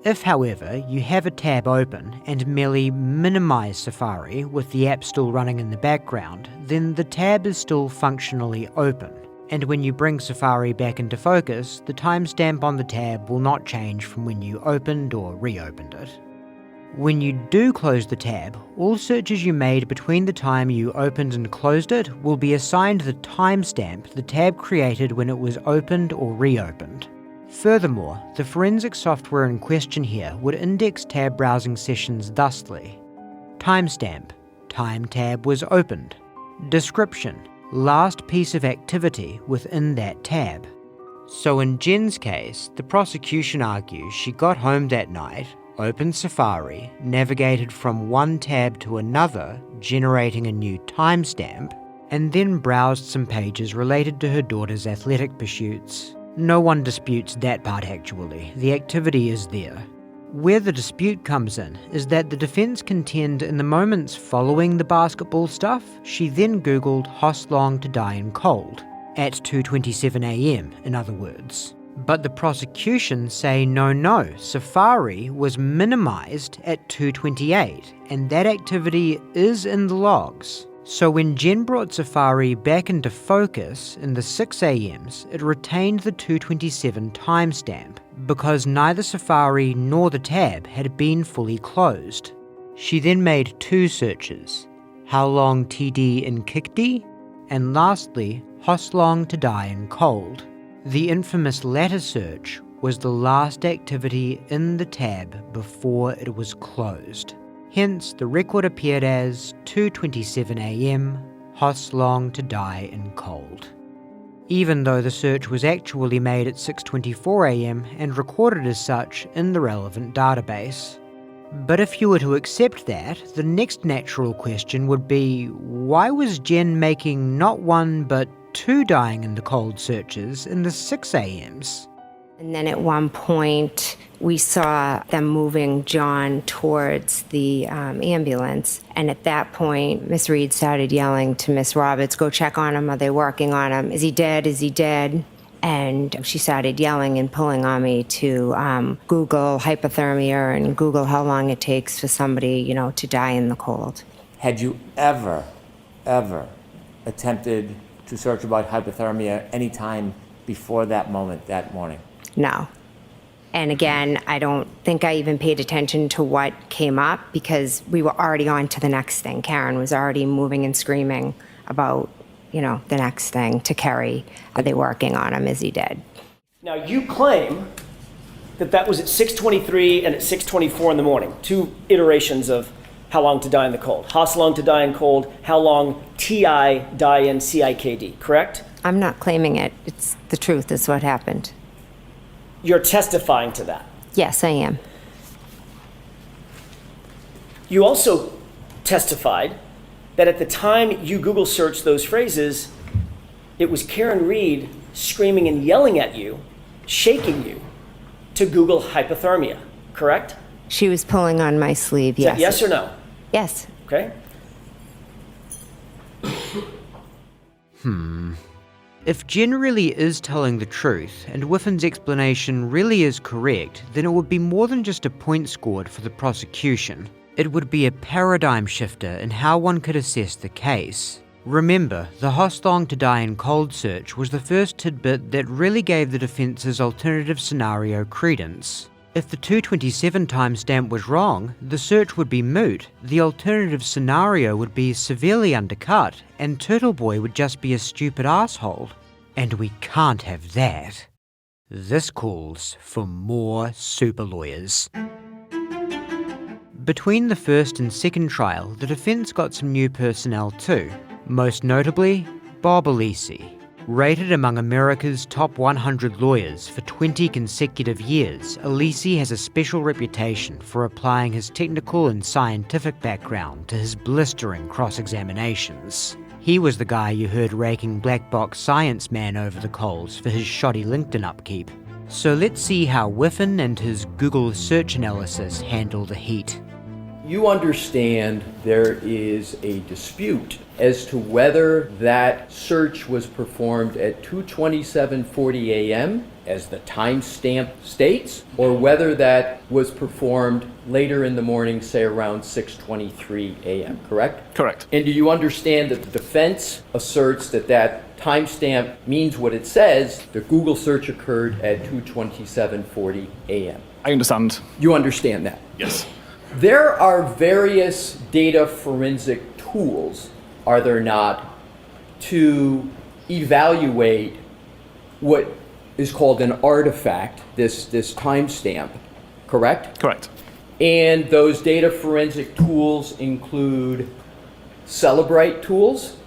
If, however, you have a tab open and merely minimize Safari with the app still running in the background, then the tab is still functionally open. And when you bring Safari back into focus, the timestamp on the tab will not change from when you opened or reopened it. When you do close the tab, all searches you made between the time you opened and closed it will be assigned the timestamp the tab created when it was opened or reopened. Furthermore, the forensic software in question here would index tab browsing sessions thusly. Timestamp, time tab was opened. Description, last piece of activity within that tab. So in Jen's case, the prosecution argues she got home that night, opened Safari, navigated from one tab to another, generating a new timestamp, and then browsed some pages related to her daughter's athletic pursuits. No one disputes that part actually, the activity is there. Where the dispute comes in is that the defense contend in the moments following the basketball stuff, she then googled Hoslong to die in cold, at 2:27 a.m. in other words. But the prosecution say no, Safari was minimized at 2:28 and that activity is in the logs. So when Jen brought Safari back into focus in the 6 a.m.s, it retained the 2:27 timestamp because neither Safari nor the tab had been fully closed. She then made two searches, how long TD in Kikdi, and lastly, Hoslong to die in cold. The infamous latter search was the last activity in the tab before it was closed. Hence, the record appeared as 2:27 a.m., Hoslong to die in cold. Even though the search was actually made at 6:24 a.m. and recorded as such in the relevant database. But if you were to accept that, the next natural question would be, why was Jen making not one but two dying in the cold searches in the 6 a.m.s? And then at one point, we saw them moving John towards the ambulance. And at that point, Miss Reed started yelling to Miss Roberts, go check on him. Are they working on him? Is he dead? Is he dead? And she started yelling and pulling on me to Google hypothermia and Google how long it takes for somebody, to die in the cold. Had you ever attempted to search about hypothermia any time before that moment, that morning? No. And again, I don't think I even paid attention to what came up because we were already on to the next thing. Karen was already moving and screaming about, the next thing to Kerry. Are they working on him? Is he dead? Now, you claim that was at 6:23 and at 6:24 in the morning, two iterations of how long to die in the cold. Hoslong to die in cold, how long TI die in CIKD, correct? I'm not claiming it. It's the truth. It's what happened. You're testifying to that? Yes, I am. You also testified that at the time you Google searched those phrases, it was Karen Reed screaming and yelling at you, shaking you, to Google hypothermia, correct? She was pulling on my sleeve, yes. Is that yes or no? Yes. Okay. If Jen really is telling the truth, and Whiffin's explanation really is correct, then it would be more than just a point scored for the prosecution. It would be a paradigm shifter in how one could assess the case. Remember, the Hoslong to die in cold search was the first tidbit that really gave the defence's alternative scenario credence. If the 2:27 timestamp was wrong, the search would be moot, the alternative scenario would be severely undercut, and Turtle Boy would just be a stupid asshole. And we can't have that. This calls for more super lawyers. Between the first and second trial, the defense got some new personnel too, most notably Bob Alisi. Rated among America's top 100 lawyers for 20 consecutive years, Alisi has a special reputation for applying his technical and scientific background to his blistering cross-examinations. He was the guy you heard raking Black Box Science Man over the coals for his shoddy LinkedIn upkeep. So let's see how Whiffin and his Google search analysis handle the heat. You understand there is a dispute as to whether that search was performed at 2:27:40 a.m., as the timestamp states, or whether that was performed later in the morning, say around 6:23 a.m., correct? Correct. And do you understand that the defense asserts that that timestamp means what it says, the Google search occurred at 2:27:40 a.m.? I understand. You understand that? Yes. There are various data forensic tools, are there not, to evaluate what is called an artifact, this timestamp, correct? Correct. And those data forensic tools include Celebrite tools,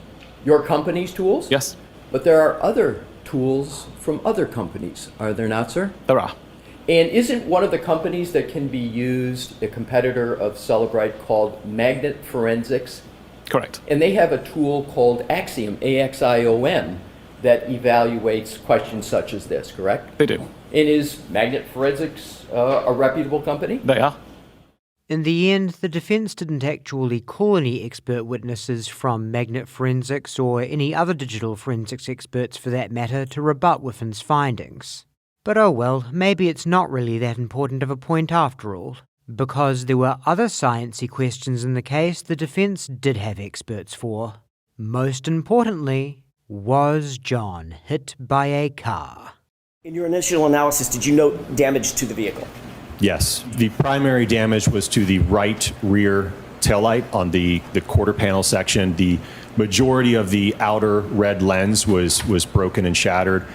your company's tools? Yes. But there are other tools from other companies, are there not, sir? There are. And isn't one of the companies that can be used a competitor of Celebrite called Magnet Forensics? Correct. And they have a tool called Axiom, AXIOM, that evaluates questions such as this, correct? They do. And is Magnet Forensics a reputable company? They are. In the end, the defense didn't actually call any expert witnesses from Magnet Forensics or any other digital forensics experts for that matter to rebut Whiffin's findings. But oh well, maybe it's not really that important of a point after all, because there were other sciencey questions in the case the defense did have experts for. Most importantly, was John hit by a car? In your initial analysis, did you note damage to the vehicle? Yes. The primary damage was to the right rear taillight on the quarter panel section. The majority of the outer red lens was broken and shattered,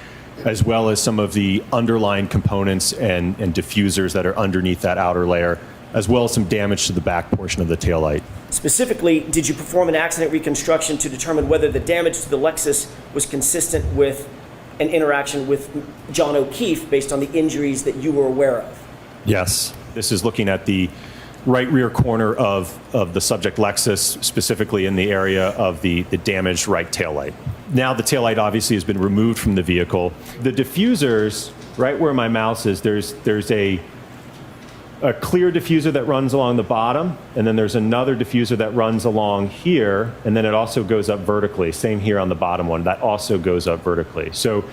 as well as some of the underlying components and diffusers that are underneath that outer layer, as well as some damage to the back portion of the taillight. Specifically, did you perform an accident reconstruction to determine whether the damage to the Lexus was consistent with an interaction with John O'Keefe based on the injuries that you were aware of? Yes. This is looking at the right rear corner of the subject Lexus, specifically in the area of the damaged right taillight. Now the taillight obviously has been removed from the vehicle. The diffusers, right where my mouse is, there's a clear diffuser that runs along the bottom, and then there's another diffuser that runs along here, and then it also goes up vertically. Same here on the bottom one, that also goes up vertically. So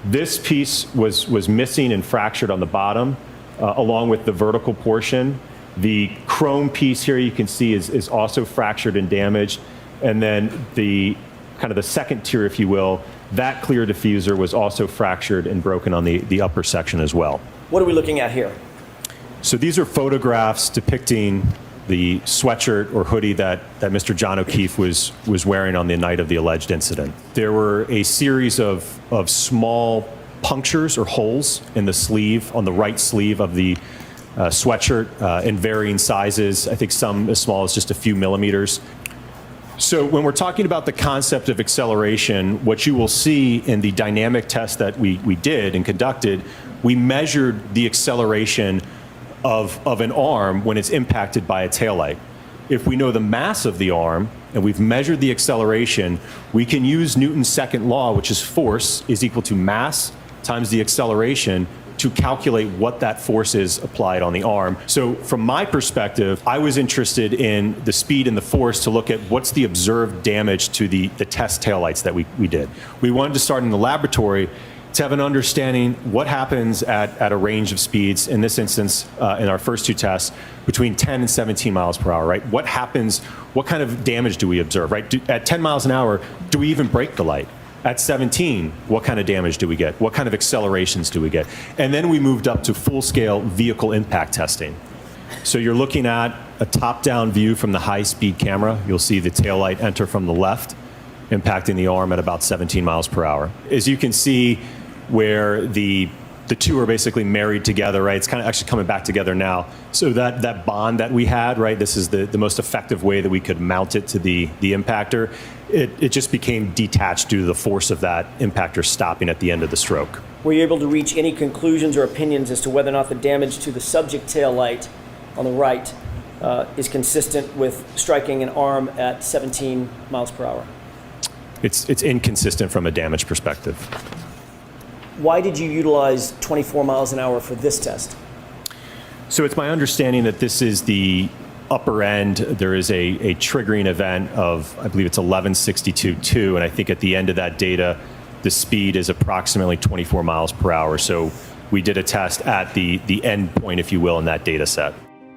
this piece was missing and fractured on the bottom, along with the vertical portion. The chrome piece here you can see is also fractured and damaged, and then the kind of the second tier, if you will, that clear diffuser was also fractured and broken on the upper section as well. What are we looking at here? So these are photographs depicting the sweatshirt or hoodie that Mr. John O'Keefe was wearing on the night of the alleged incident. There were a series of small punctures or holes in the sleeve, on the right sleeve of the sweatshirt in varying sizes. I think some as small as just a few millimeters. So when we're talking about the concept of acceleration, what you will see in the dynamic test that we did and conducted, we measured the acceleration of an arm when it's impacted by a taillight. If we know the mass of the arm and we've measured the acceleration, we can use Newton's second law, which is force is equal to mass times the acceleration, to calculate what that force is applied on the arm. So from my perspective, I was interested in the speed and the force to look at what's the observed damage to the test taillights that we did. We wanted to start in the laboratory to have an understanding what happens at a range of speeds, in this instance, in our first two tests, between 10 and 17 miles per hour, right? What happens, what kind of damage do we observe, right? At 10 miles an hour, do we even break the light? At 17, what kind of damage do we get? What kind of accelerations do we get? And then we moved up to full-scale vehicle impact testing. So you're looking at a top-down view from the high-speed camera. You'll see the taillight enter from the left, impacting the arm at about 17 miles per hour. As you can see, where the two are basically married together, right? It's kind of actually coming back together now. So that bond that we had, right? This is the most effective way that we could mount it to the impactor. It just became detached due to the force of that impactor stopping at the end of the stroke. Were you able to reach any conclusions or opinions as to whether or not the damage to the subject tail light on the right is consistent with striking an arm at 17 miles per hour? It's inconsistent from a damage perspective. Why did you utilize 24 miles an hour for this test? So it's my understanding that this is the upper end. There is a triggering event of, I believe it's 1162.2, and I think at the end of that data, the speed is approximately 24 miles per hour. So we did a test at the end point, if you will, in that data set.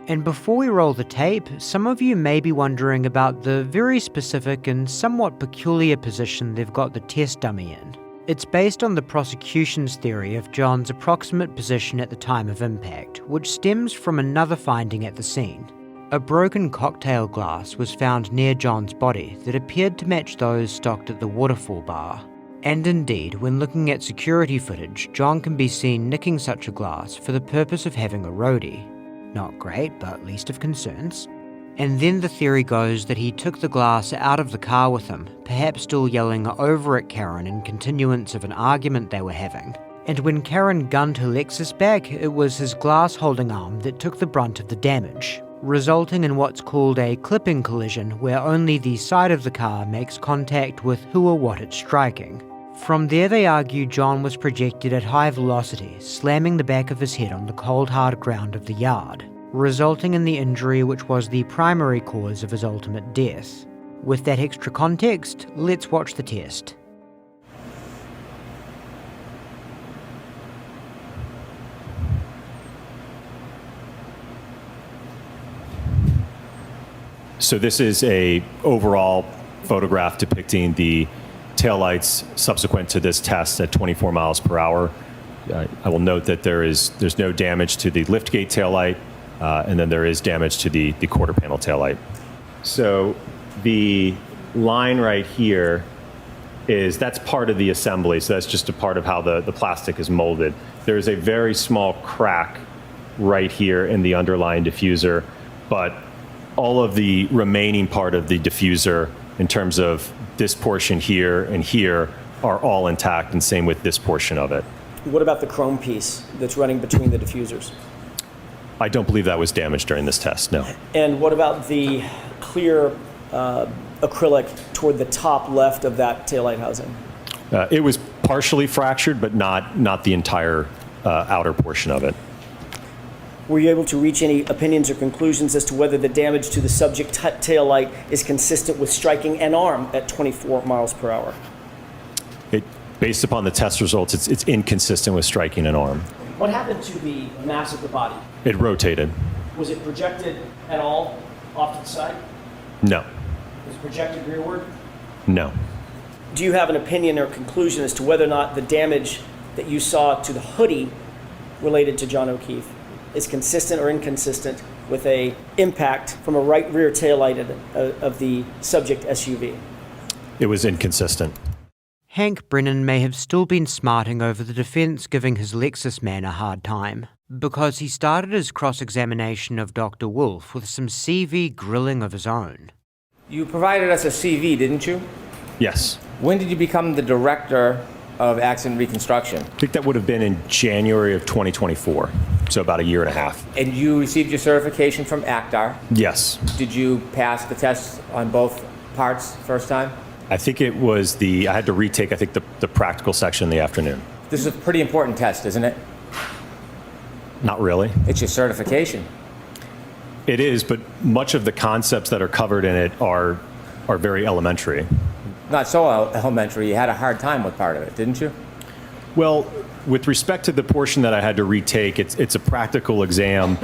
And before we roll the tape, some of you may be wondering about the very specific and somewhat peculiar position they've got the test dummy in. It's based on the prosecution's theory of John's approximate position at the time of impact, which stems from another finding at the scene. A broken cocktail glass was found near John's body that appeared to match those stocked at the Waterfall bar. And indeed, when looking at security footage, John can be seen nicking such a glass for the purpose of having a roadie. Not great, but least of concerns. And then the theory goes that he took the glass out of the car with him, perhaps still yelling over at Karen in continuance of an argument they were having. And when Karen gunned her Lexus back, it was his glass-holding arm that took the brunt of the damage, resulting in what's called a clipping collision, where only the side of the car makes contact with who or what it's striking. From there, they argue John was projected at high velocity, slamming the back of his head on the cold hard ground of the yard, resulting in the injury which was the primary cause of his ultimate death. With that extra context, let's watch the test. So this is a overall photograph depicting the taillights subsequent to this test at 24 miles per hour. I will note that there's no damage to the liftgate taillight, and then there is damage to the quarter panel taillight. So the line right here that's part of the assembly. So that's just a part of how the plastic is molded. There is a very small crack right here in the underlying diffuser, but all of the remaining part of the diffuser in terms of this portion here and here are all intact, and same with this portion of it. What about the chrome piece that's running between the diffusers? I don't believe that was damaged during this test, no. And what about the clear acrylic toward the top left of that taillight housing? It was partially fractured, but not the entire outer portion of it. Were you able to reach any opinions or conclusions as to whether the damage to the subject taillight is consistent with striking an arm at 24 miles per hour? Based upon the test results, it's inconsistent with striking an arm. What happened to the mass of the body? It rotated. Was it projected at all off to the side? No. Was it projected rearward? No. Do you have an opinion or conclusion as to whether or not the damage that you saw to the hoodie related to John O'Keefe is consistent or inconsistent with a impact from a right rear taillight of the subject SUV? It was inconsistent. Hank Brennan may have still been smarting over the defense giving his Lexus man a hard time, because he started his cross-examination of Dr. Wolf with some CV grilling of his own. You provided us a CV, didn't you? Yes. When did you become the director of accident reconstruction? I think that would have been in January of 2024, so about a year and a half. And you received your certification from ACDAR? Yes. Did you pass the test on both parts first time? I think it was I had to retake, I think, the practical section in the afternoon. This is a pretty important test, isn't it? Not really. It's your certification. It is, but much of the concepts that are covered in it are very elementary. Not so elementary. You had a hard time with part of it, didn't you? Well, with respect to the portion that I had to retake, it's a practical exam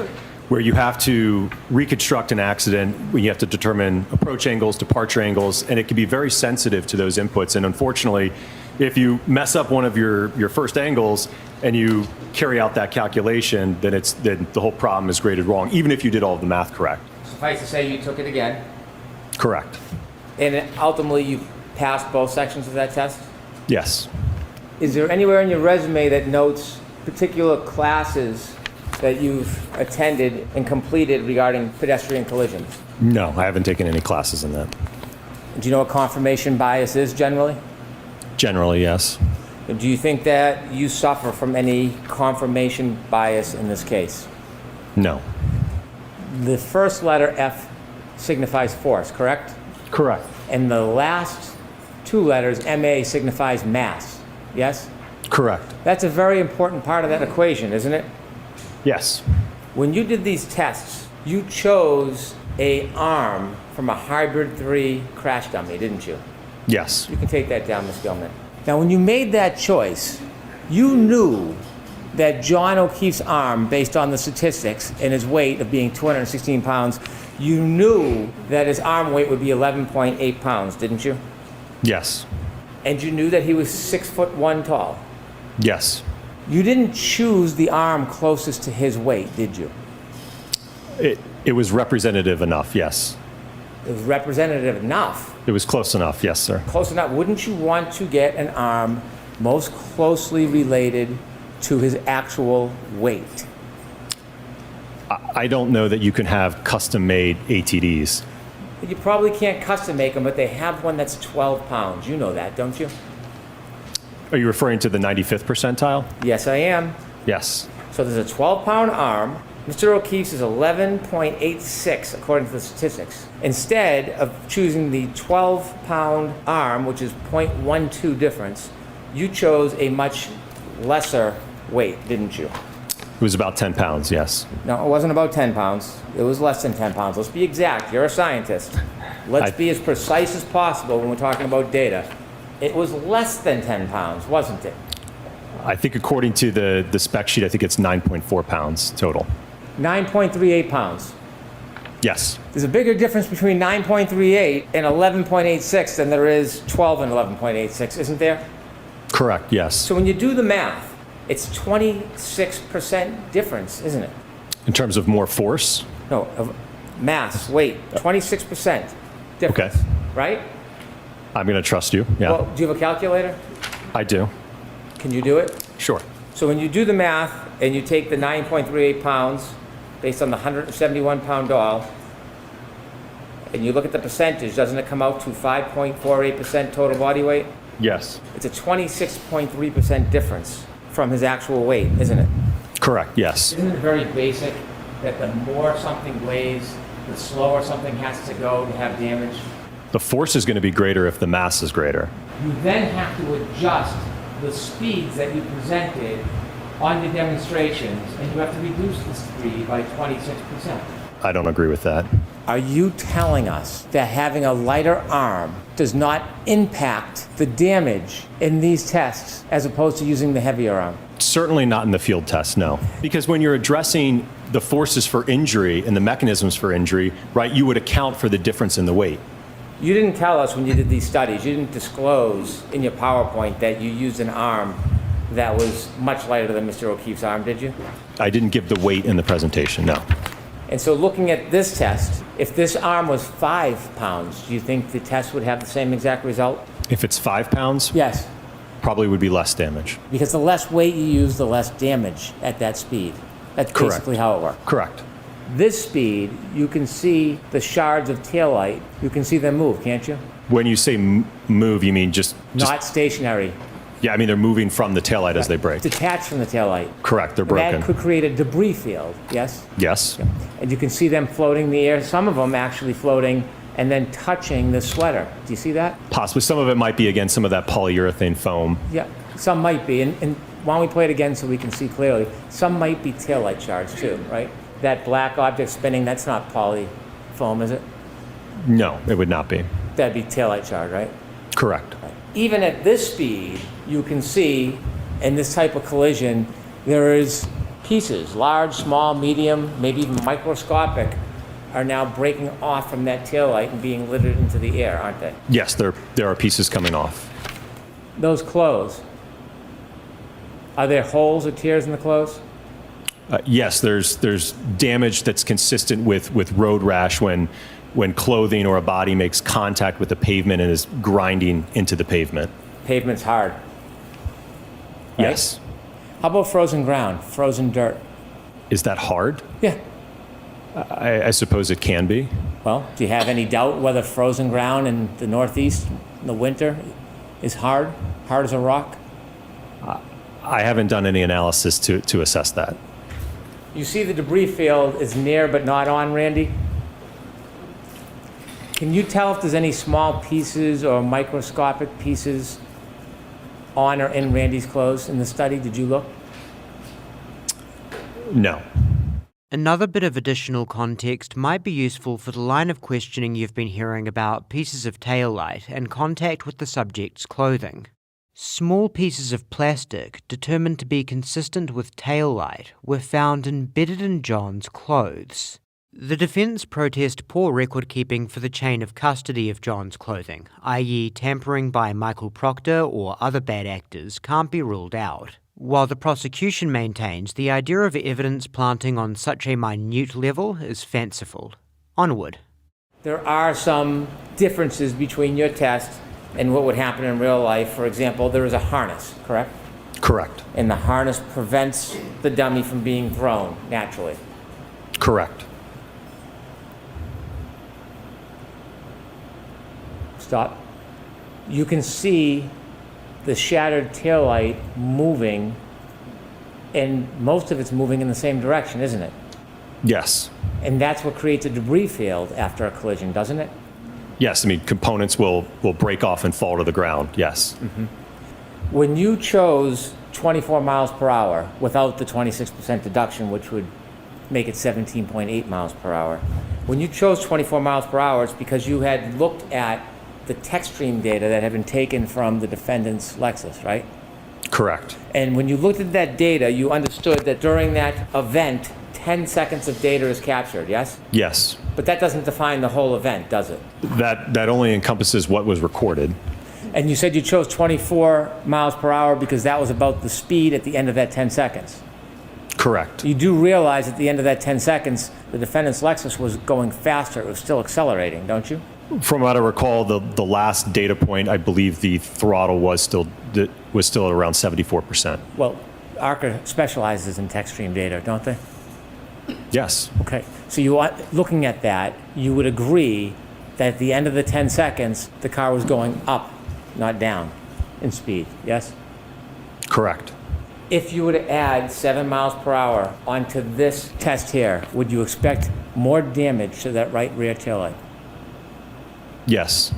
where you have to reconstruct an accident, where you have to determine approach angles, departure angles, and it can be very sensitive to those inputs. And unfortunately, if you mess up one of your first angles and you carry out that calculation, then the whole problem is graded wrong, even if you did all of the math correct. Suffice to say, you took it again. Correct. And ultimately, you passed both sections of that test? Yes. Is there anywhere in your resume that notes particular classes that you've attended and completed regarding pedestrian collisions? No, I haven't taken any classes in that. Do you know what confirmation bias is generally? Generally, yes. Do you think that you suffer from any confirmation bias in this case? No. The first letter F signifies force, correct? Correct. And the last two letters, MA, signifies mass, yes? Correct. That's a very important part of that equation, isn't it? Yes. When you did these tests, you chose an arm from a Hybrid 3 crash dummy, didn't you? Yes. You can take that down, Ms. Gilman. Now, when you made that choice, you knew that John O'Keefe's arm, based on the statistics and his weight of being 216 pounds, you knew that his arm weight would be 11.8 pounds, didn't you? Yes. And you knew that he was 6'1" tall. Yes. You didn't choose the arm closest to his weight, did you? It was representative enough, yes. It was representative enough. It was close enough, yes, sir. Close enough. Wouldn't you want to get an arm most closely related to his actual weight? I don't know that you can have custom-made ATDs. You probably can't custom make them, but they have one that's 12 pounds. You know that, don't you? Are you referring to the 95th percentile? Yes, I am. Yes. So there's a 12-pound arm. Mr. O'Keefe's is 11.86 according to the statistics. Instead of choosing the 12-pound arm, which is 0.12 difference, you chose a much lesser weight, didn't you? It was about 10 pounds, yes. No, it wasn't about 10 pounds. It was less than 10 pounds. Let's be exact. You're a scientist. Let's be as precise as possible when we're talking about data. It was less than 10 pounds, wasn't it? I think according to the spec sheet, I think it's 9.4 pounds total. 9.38 pounds. Yes. There's a bigger difference between 9.38 and 11.86 than there is 12 and 11.86, isn't there? Correct, yes. So when you do the math, it's 26% difference, isn't it? In terms of more force? No, of mass, weight, 26% difference, Okay. right? I'm going to trust you, yeah. Well, do you have a calculator? I do. Can you do it? Sure. So when you do the math and you take the 9.38 pounds based on the 171-pound doll, and you look at the percentage, doesn't it come out to 5.48% total body weight? Yes. It's a 26.3% difference from his actual weight, isn't it? Correct, yes. Isn't it very basic that the more something weighs, the slower something has to go to have damage? The force is going to be greater if the mass is greater. You then have to adjust the speeds that you presented on the demonstrations, and you have to reduce the speed by 26%. I don't agree with that. Are you telling us that having a lighter arm does not impact the damage in these tests as opposed to using the heavier arm? Certainly not in the field test, no. Because when you're addressing the forces for injury and the mechanisms for injury, right, you would account for the difference in the weight. You didn't tell us when you did these studies, you didn't disclose in your PowerPoint that you used an arm that was much lighter than Mr. O'Keefe's arm, did you? I didn't give the weight in the presentation, no. And so looking at this test, if this arm was 5 pounds, do you think the test would have the same exact result? If it's 5 pounds? Yes. Probably would be less damage. Because the less weight you use, the less damage at that speed. That's basically how it works. Correct. This speed, you can see the shards of taillight. You can see them move, can't you? When you say move, you mean just Not stationary. Yeah, I mean they're moving from the taillight as they break. Detached from the taillight. Correct, they're broken. That could create a debris field, yes? Yes. And you can see them floating in the air, some of them actually floating and then touching the sweater. Do you see that? Possibly. Some of it might be, again, some of that polyurethane foam. Yeah, some might be. And why don't we play it again so we can see clearly? Some might be taillight shards too, right? That black object spinning, that's not poly foam, is it? No, it would not be. That'd be taillight shard, right? Correct. Even at this speed, you can see in this type of collision, there is pieces, large, small, medium, maybe even microscopic, are now breaking off from that taillight and being littered into the air, aren't they? Yes, there are pieces coming off. Those clothes, are there holes or tears in the clothes? Yes, there's damage that's consistent with road rash when clothing or a body makes contact with the pavement and is grinding into the pavement. Pavement's hard. Right? Yes. How about frozen ground, frozen dirt? Is that hard? Yeah. I suppose it can be. Well, do you have any doubt whether frozen ground in the Northeast in the winter is hard as a rock? I haven't done any analysis to assess that. You see the debris field is near but not on, Randy? Can you tell if there's any small pieces or microscopic pieces on or in Randy's clothes in the study? Did you look? No. Another bit of additional context might be useful for the line of questioning you've been hearing about pieces of taillight and contact with the subject's clothing. Small pieces of plastic, determined to be consistent with taillight, were found embedded in John's clothes. The defense protest poor record-keeping for the chain of custody of John's clothing, i.e. tampering by Michael Proctor or other bad actors, can't be ruled out. while the prosecution maintains the idea of evidence planting on such a minute level is fanciful. Onward. There are some differences between your test and what would happen in real life. For example, there is a harness, correct? Correct. And the harness prevents the dummy from being thrown naturally. Correct. Stop. You can see the shattered taillight moving, and most of it's moving in the same direction, isn't it? Yes. And that's what creates a debris field after a collision, doesn't it? Yes, I mean, components will break off and fall to the ground, yes. When you chose 24 miles per hour without the 26% deduction, which would make it 17.8 miles per hour, when you chose 24 miles per hour, it's because you had looked at the tech stream data that had been taken from the defendant's Lexus, right? Correct. And when you looked at that data, you understood that during that event, 10 seconds of data is captured, yes? Yes. But that doesn't define the whole event, does it? That only encompasses what was recorded. And you said you chose 24 miles per hour because that was about the speed at the end of that 10 seconds. Correct. You do realize at the end of that 10 seconds, the defendant's Lexus was going faster. It was still accelerating, don't you? From what I recall, the last data point, I believe the throttle was still at around 74%. Well, ARCA specializes in tech stream data, don't they? Yes. Okay. So looking at that, you would agree that at the end of the 10 seconds, the car was going up, not down in speed, yes? Correct. If you were to add 7 miles per hour onto this test here, would you expect more damage to that right rear taillight? Yes.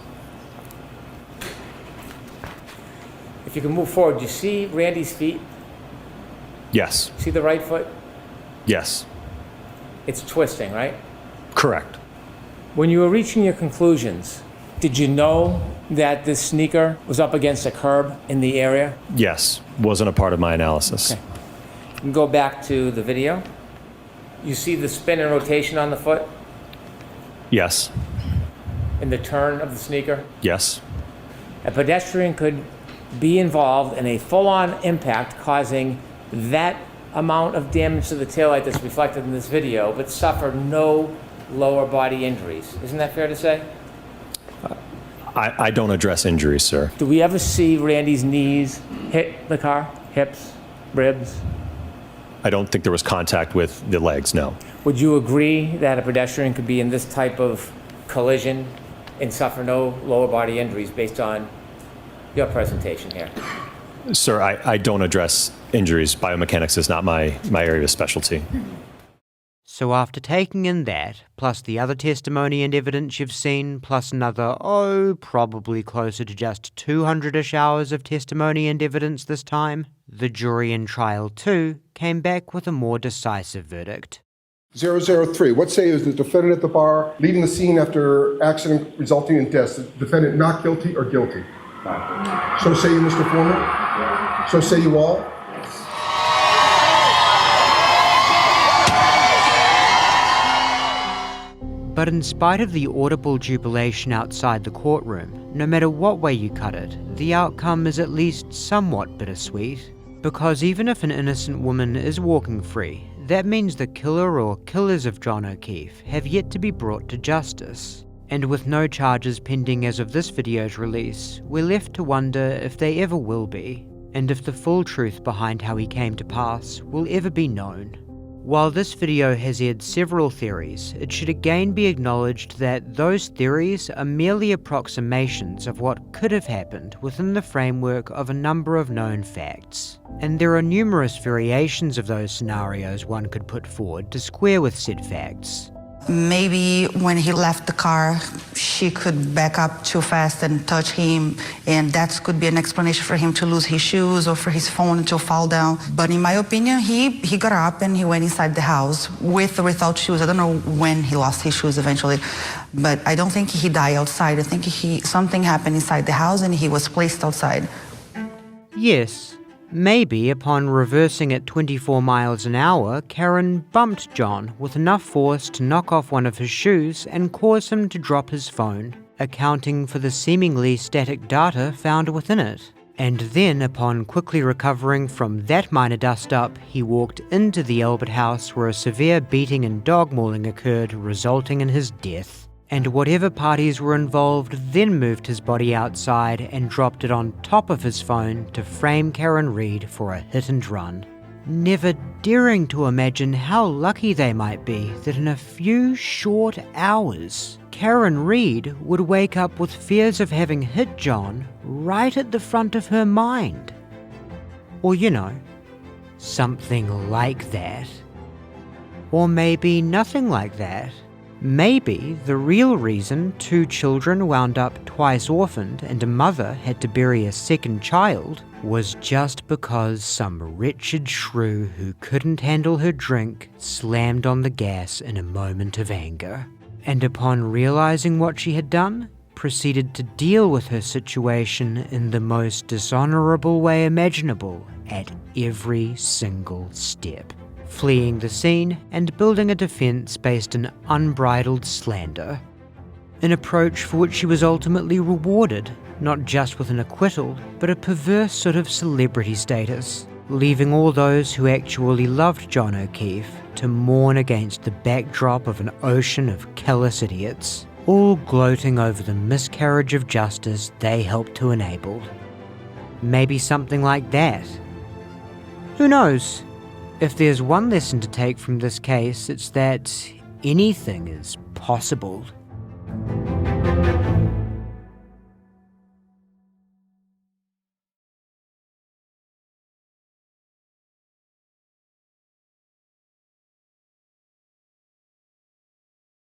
If you can move forward, do you see Randy's feet? Yes. See the right foot? Yes. It's twisting, right? Correct. When you were reaching your conclusions, did you know that this sneaker was up against a curb in the area? Yes. Wasn't a part of my analysis. Okay. You can go back to the video. You see the spin and rotation on the foot? Yes. In the turn of the sneaker? Yes. A pedestrian could be involved in a full-on impact causing that amount of damage to the taillight that's reflected in this video, but suffer no lower body injuries. Isn't that fair to say? I don't address injuries, sir. Do we ever see Randy's knees hit the car? Hips? Ribs? I don't think there was contact with the legs, no. Would you agree that a pedestrian could be in this type of collision and suffer no lower body injuries based on your presentation here? Sir, I don't address injuries. Biomechanics is not my area of specialty. So after taking in that, plus the other testimony and evidence you've seen, plus another, probably closer to just 200-ish hours of testimony and evidence this time, the jury in Trial 2 came back with a more decisive verdict. 003, what say is the defendant at the bar leaving the scene after accident resulting in death? The defendant not guilty or guilty? Not guilty. So say you, Mr. Foreman? Yeah. So say you all? But in spite of the audible jubilation outside the courtroom, no matter what way you cut it, the outcome is at least somewhat bittersweet. Because even if an innocent woman is walking free, that means the killer or killers of John O'Keefe have yet to be brought to justice. And with no charges pending as of this video's release, we're left to wonder if they ever will be, and if the full truth behind how he came to pass will ever be known. While this video has aired several theories, it should again be acknowledged that those theories are merely approximations of what could have happened within the framework of a number of known facts. And there are numerous variations of those scenarios one could put forward to square with said facts. Maybe when he left the car, she could back up too fast and touch him, and that could be an explanation for him to lose his shoes or for his phone to fall down. But in my opinion, he got up and he went inside the house with or without shoes. I don't know when he lost his shoes eventually, but I don't think he died outside. I think something happened inside the house and he was placed outside. Yes. Maybe upon reversing at 24 miles an hour, Karen bumped John with enough force to knock off one of his shoes and cause him to drop his phone, accounting for the seemingly static data found within it. And then, upon quickly recovering from that minor dust-up, he walked into the Albert house where a severe beating and dog mauling occurred, resulting in his death. And whatever parties were involved then moved his body outside and dropped it on top of his phone to frame Karen Read for a hit and run. Never daring to imagine how lucky they might be that in a few short hours, Karen Read would wake up with fears of having hit John right at the front of her mind. Or, something like that. Or maybe nothing like that. Maybe the real reason 2 children wound up twice orphaned and a mother had to bury a second child was just because some wretched shrew who couldn't handle her drink slammed on the gas in a moment of anger, and upon realizing what she had done, proceeded to deal with her situation in the most dishonorable way imaginable at every single step, fleeing the scene and building a defense based in unbridled slander. An approach for which she was ultimately rewarded, not just with an acquittal, but a perverse sort of celebrity status, leaving all those who actually loved John O'Keefe to mourn against the backdrop of an ocean of callous idiots, all gloating over the miscarriage of justice they helped to enable. Maybe something like that. Who knows? If there's one lesson to take from this case, it's that anything is possible.